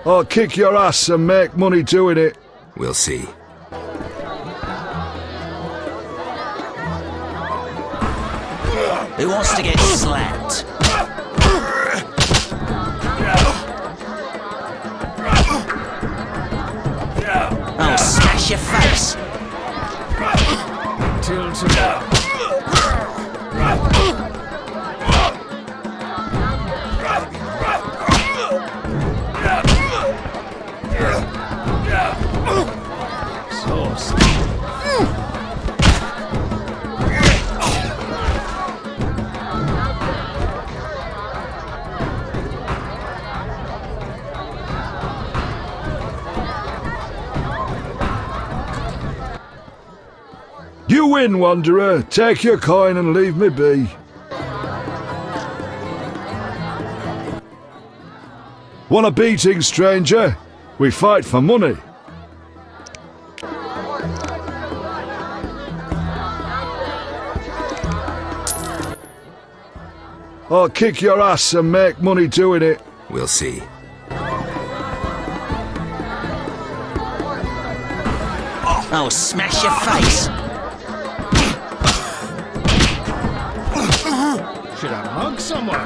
I'll kick your ass and make money doing it. We'll see. Who wants to get slapped? I'll smash your face. You win, wanderer. Take your coin and leave me be. Want a beating, stranger? We fight for money. I'll kick your ass and make money doing it. We'll see. I'll smash your face. Should I mug someone?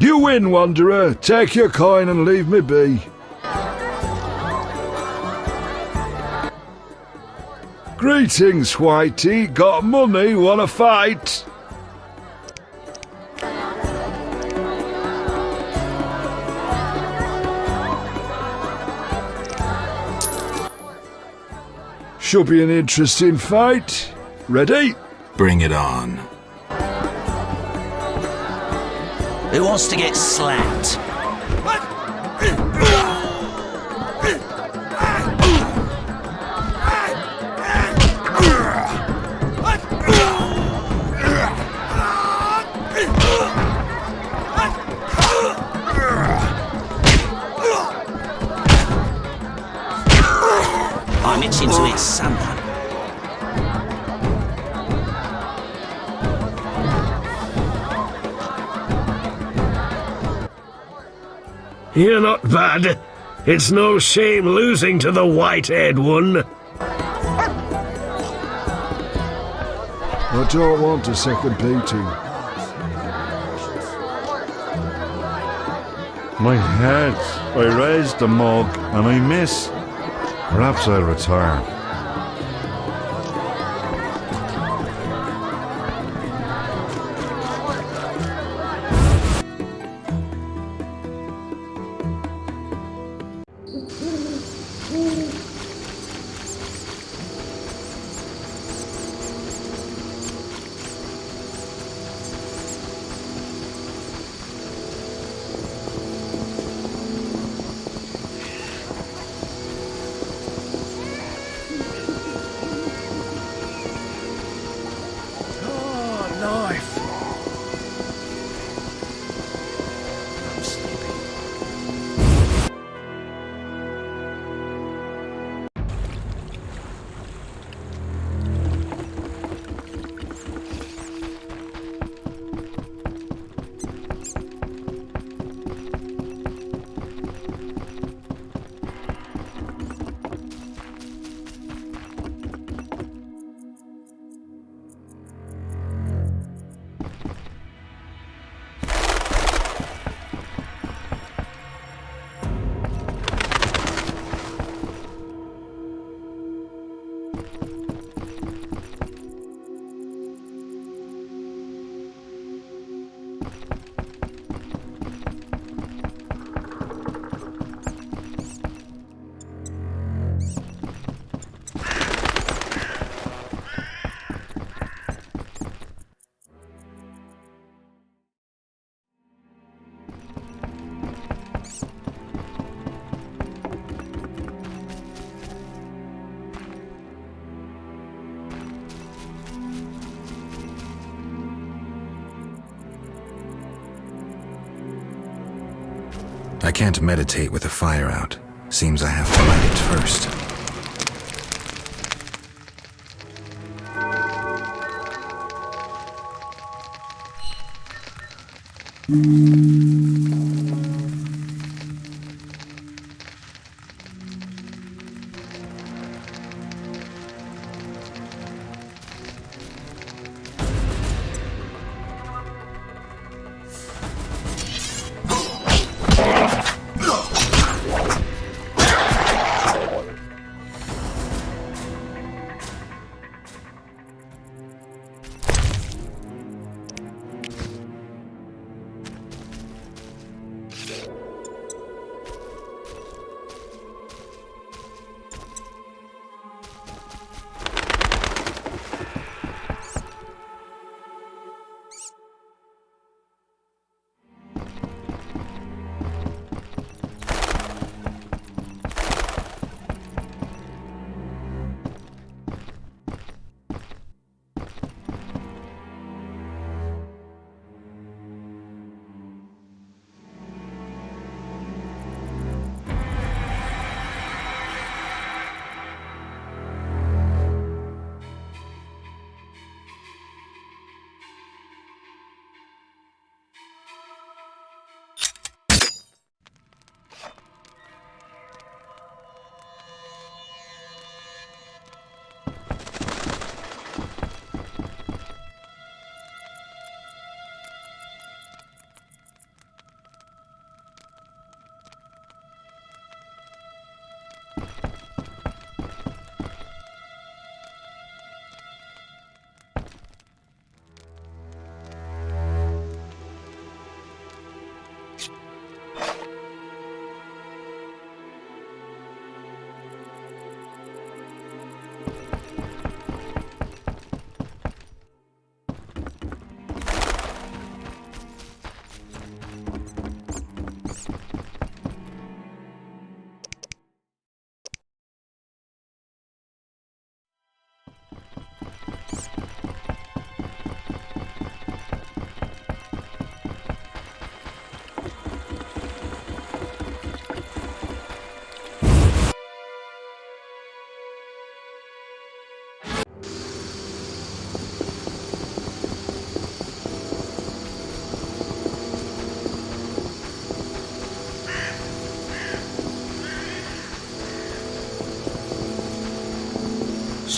You win, wanderer. Take your coin and leave me be. Greetings, Whitey. Got money? Wanna fight? Should be an interesting fight. Ready? Bring it on. Who wants to get slapped? I'm itching to eat someone. You're not bad. It's no shame losing to the white-haired one. I don't want a second beating. My head. I raised the mug and I miss. Perhaps I'll retire. I can't meditate with the fire out. Seems I have to light it first.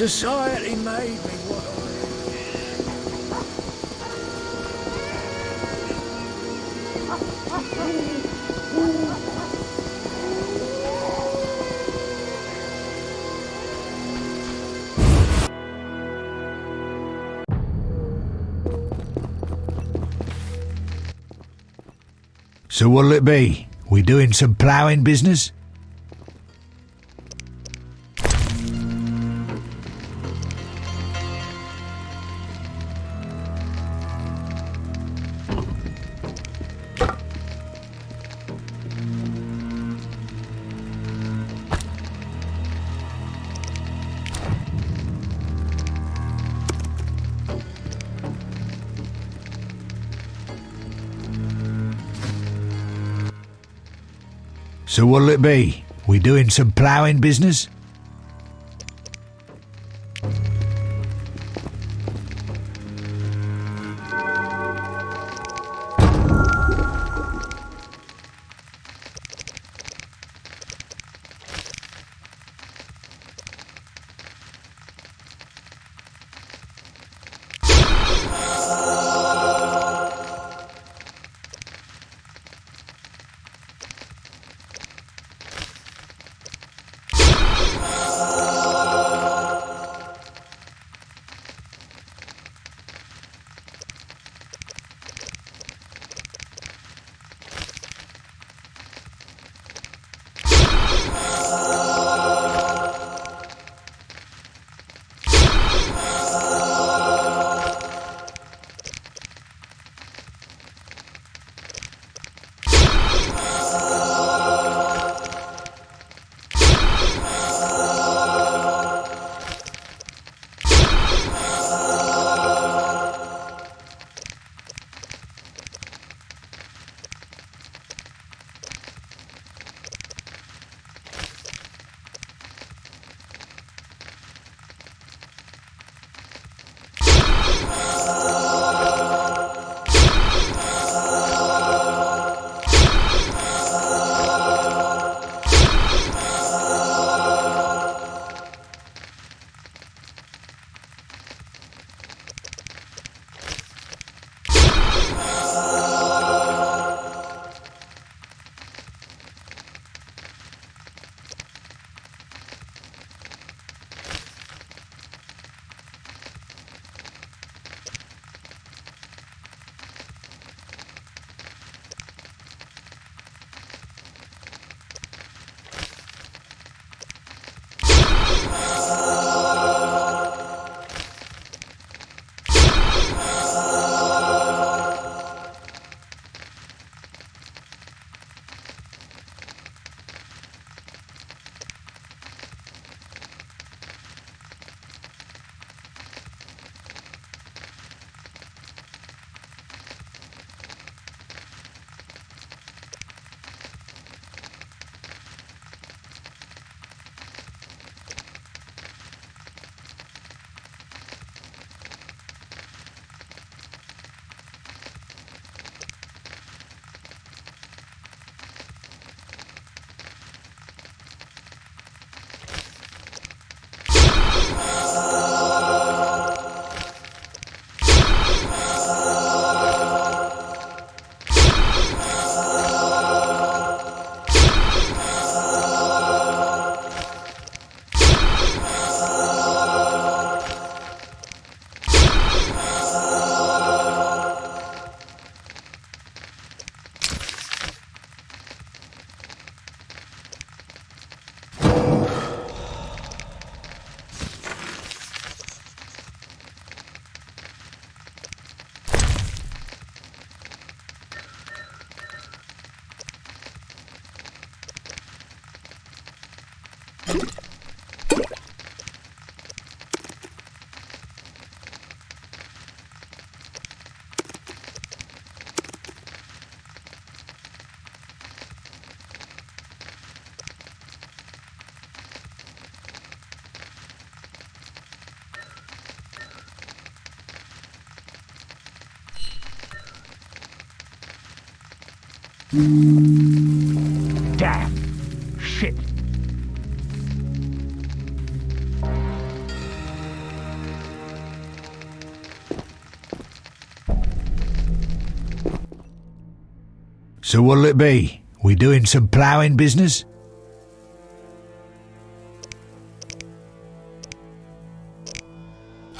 Society made me what So what'll it be? We doing some ploughing business? So what'll it be? We doing some ploughing business? Damn! Shit! So what'll it be? We doing some ploughing business?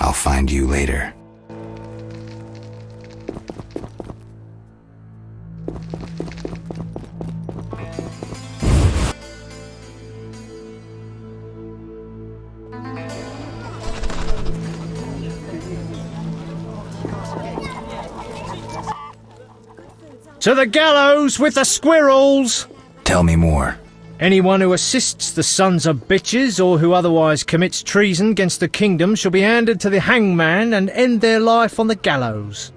I'll find you later. To the gallows with the squirrels! Tell me more. Anyone who assists the sons of bitches or who otherwise commits treason against the kingdom shall be handed to the hangman and end their life on the gallows.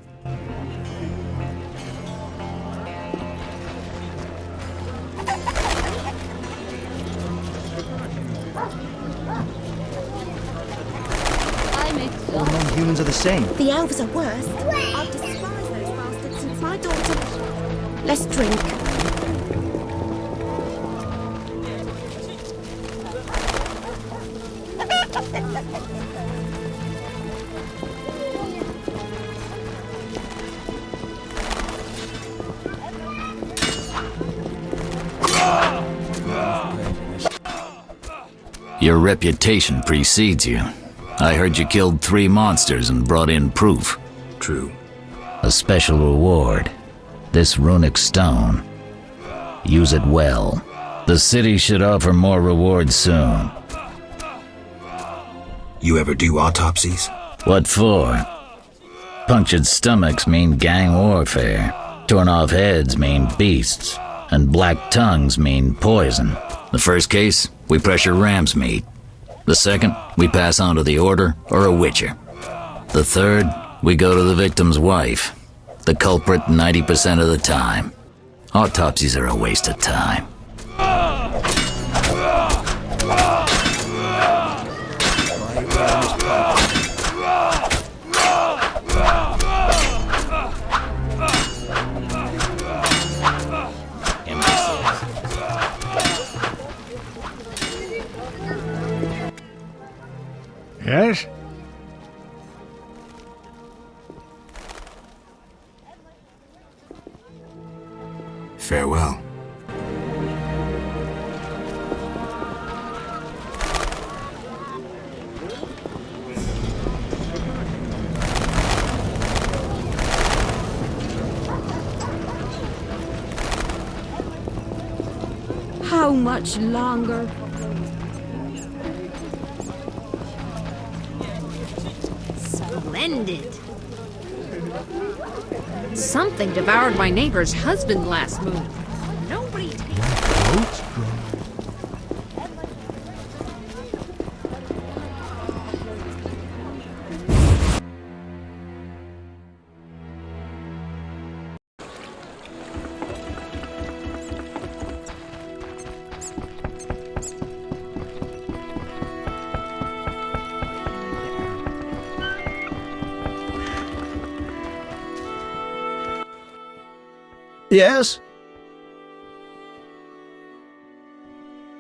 humans are the same. The elves are worse. I've despised those bastards since my daughter... Let's drink. Your reputation precedes you. I heard you killed 3 monsters and brought in proof. True. A special reward. This runic stone. Use it well. The city should offer more rewards soon. You ever do autopsies? What for? Punctured stomachs mean gang warfare. Torn off heads mean beasts. And black tongues mean poison. The first case, we pressure ram's meat. The second, we pass on to the Order or a Witcher. The third, we go to the victim's wife. The culprit 90% of the time. Autopsies are a waste of time. Yes? Farewell. How much longer? Splendid. Something devoured my neighbor's husband last move. Nobody Yes?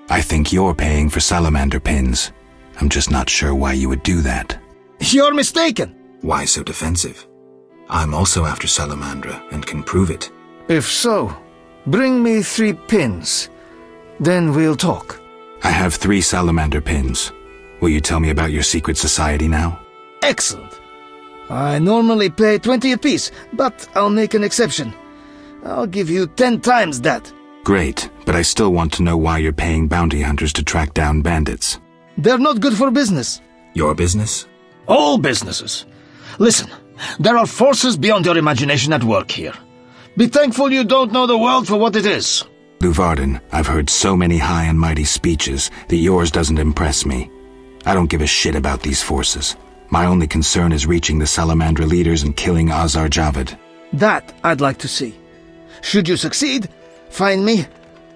I think you're paying for salamander pins. I'm just not sure why you would do that. You're mistaken. Why so defensive? I'm also after salamandra and can prove it. If so, bring me 3 pins. Then we'll talk. I have 3 salamander pins. Will you tell me about your secret society now? Excellent. I normally pay 20 apiece, but I'll make an exception. I'll give you 10 times that. Great, but I still want to know why you're paying bounty hunters to track down bandits. They're not good for business. Your business? All businesses. Listen, there are forces beyond your imagination at work here. Be thankful you don't know the world for what it is. Luvarden, I've heard so many high and mighty speeches that yours doesn't impress me. I don't give a shit about these forces. My only concern is reaching the Salamandra leaders and killing Azar Javed. That I'd like to see. Should you succeed, find me,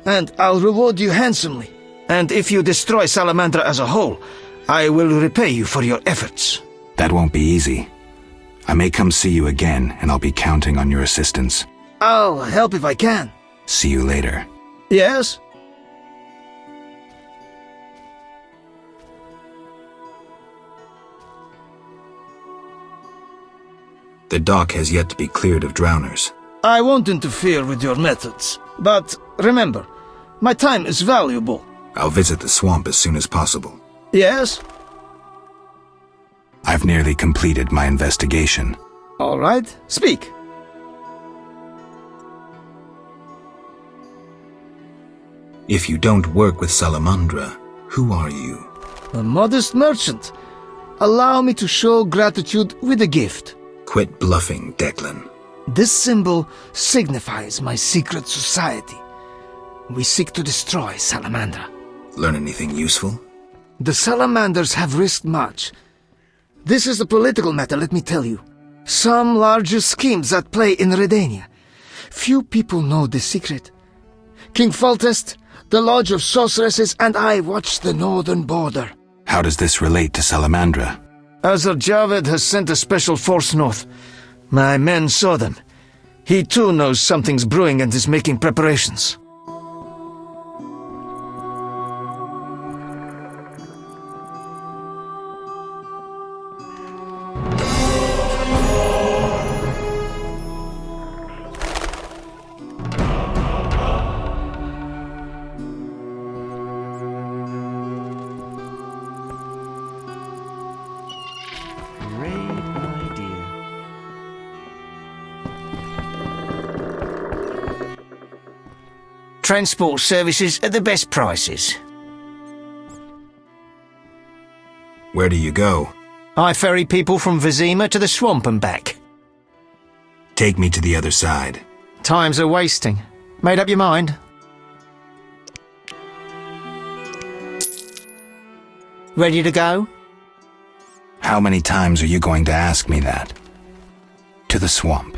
and I'll reward you handsomely. And if you destroy Salamandra as a whole, I will repay you for your efforts. That won't be easy. I may come see you again, and I'll be counting on your assistance. I'll help if I can. See you later. Yes? The dock has yet to be cleared of drowners. I won't interfere with your methods, but remember, my time is valuable. I'll visit the swamp as soon as possible. Yes? I've nearly completed my investigation. All right, speak. If you don't work with Salamandra, who are you? A modest merchant. Allow me to show gratitude with a gift. Quit bluffing, Declan. This symbol signifies my secret society. We seek to destroy Salamandra. Learn anything useful? The Salamanders have risked much. This is a political matter, let me tell you. Some larger schemes at play in Redania. Few people know the secret. King Foltest, the Lodge of Sorceresses, and I watch the northern border. How does this relate to Salamandra? Azar Javed has sent a special force north. My men saw them. He too knows something's brewing and is making preparations. Transport services at the best prices. Where do you go? I ferry people from Vizima to the swamp and back. Take me to the other side. Times are wasting. Made up your mind? Ready to go? How many times are you going to ask me that? To the swamp.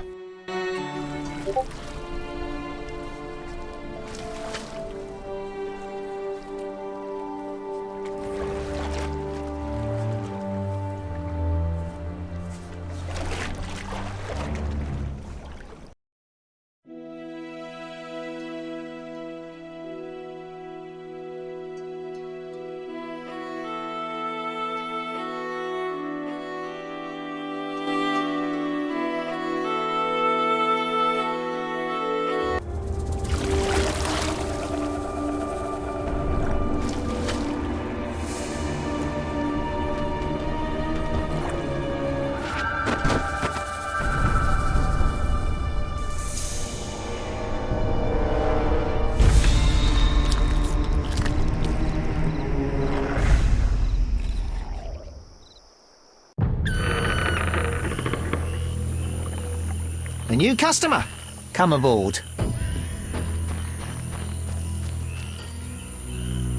A new customer. Come aboard.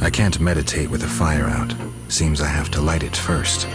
I can't meditate with the fire out. Seems I have to light it first.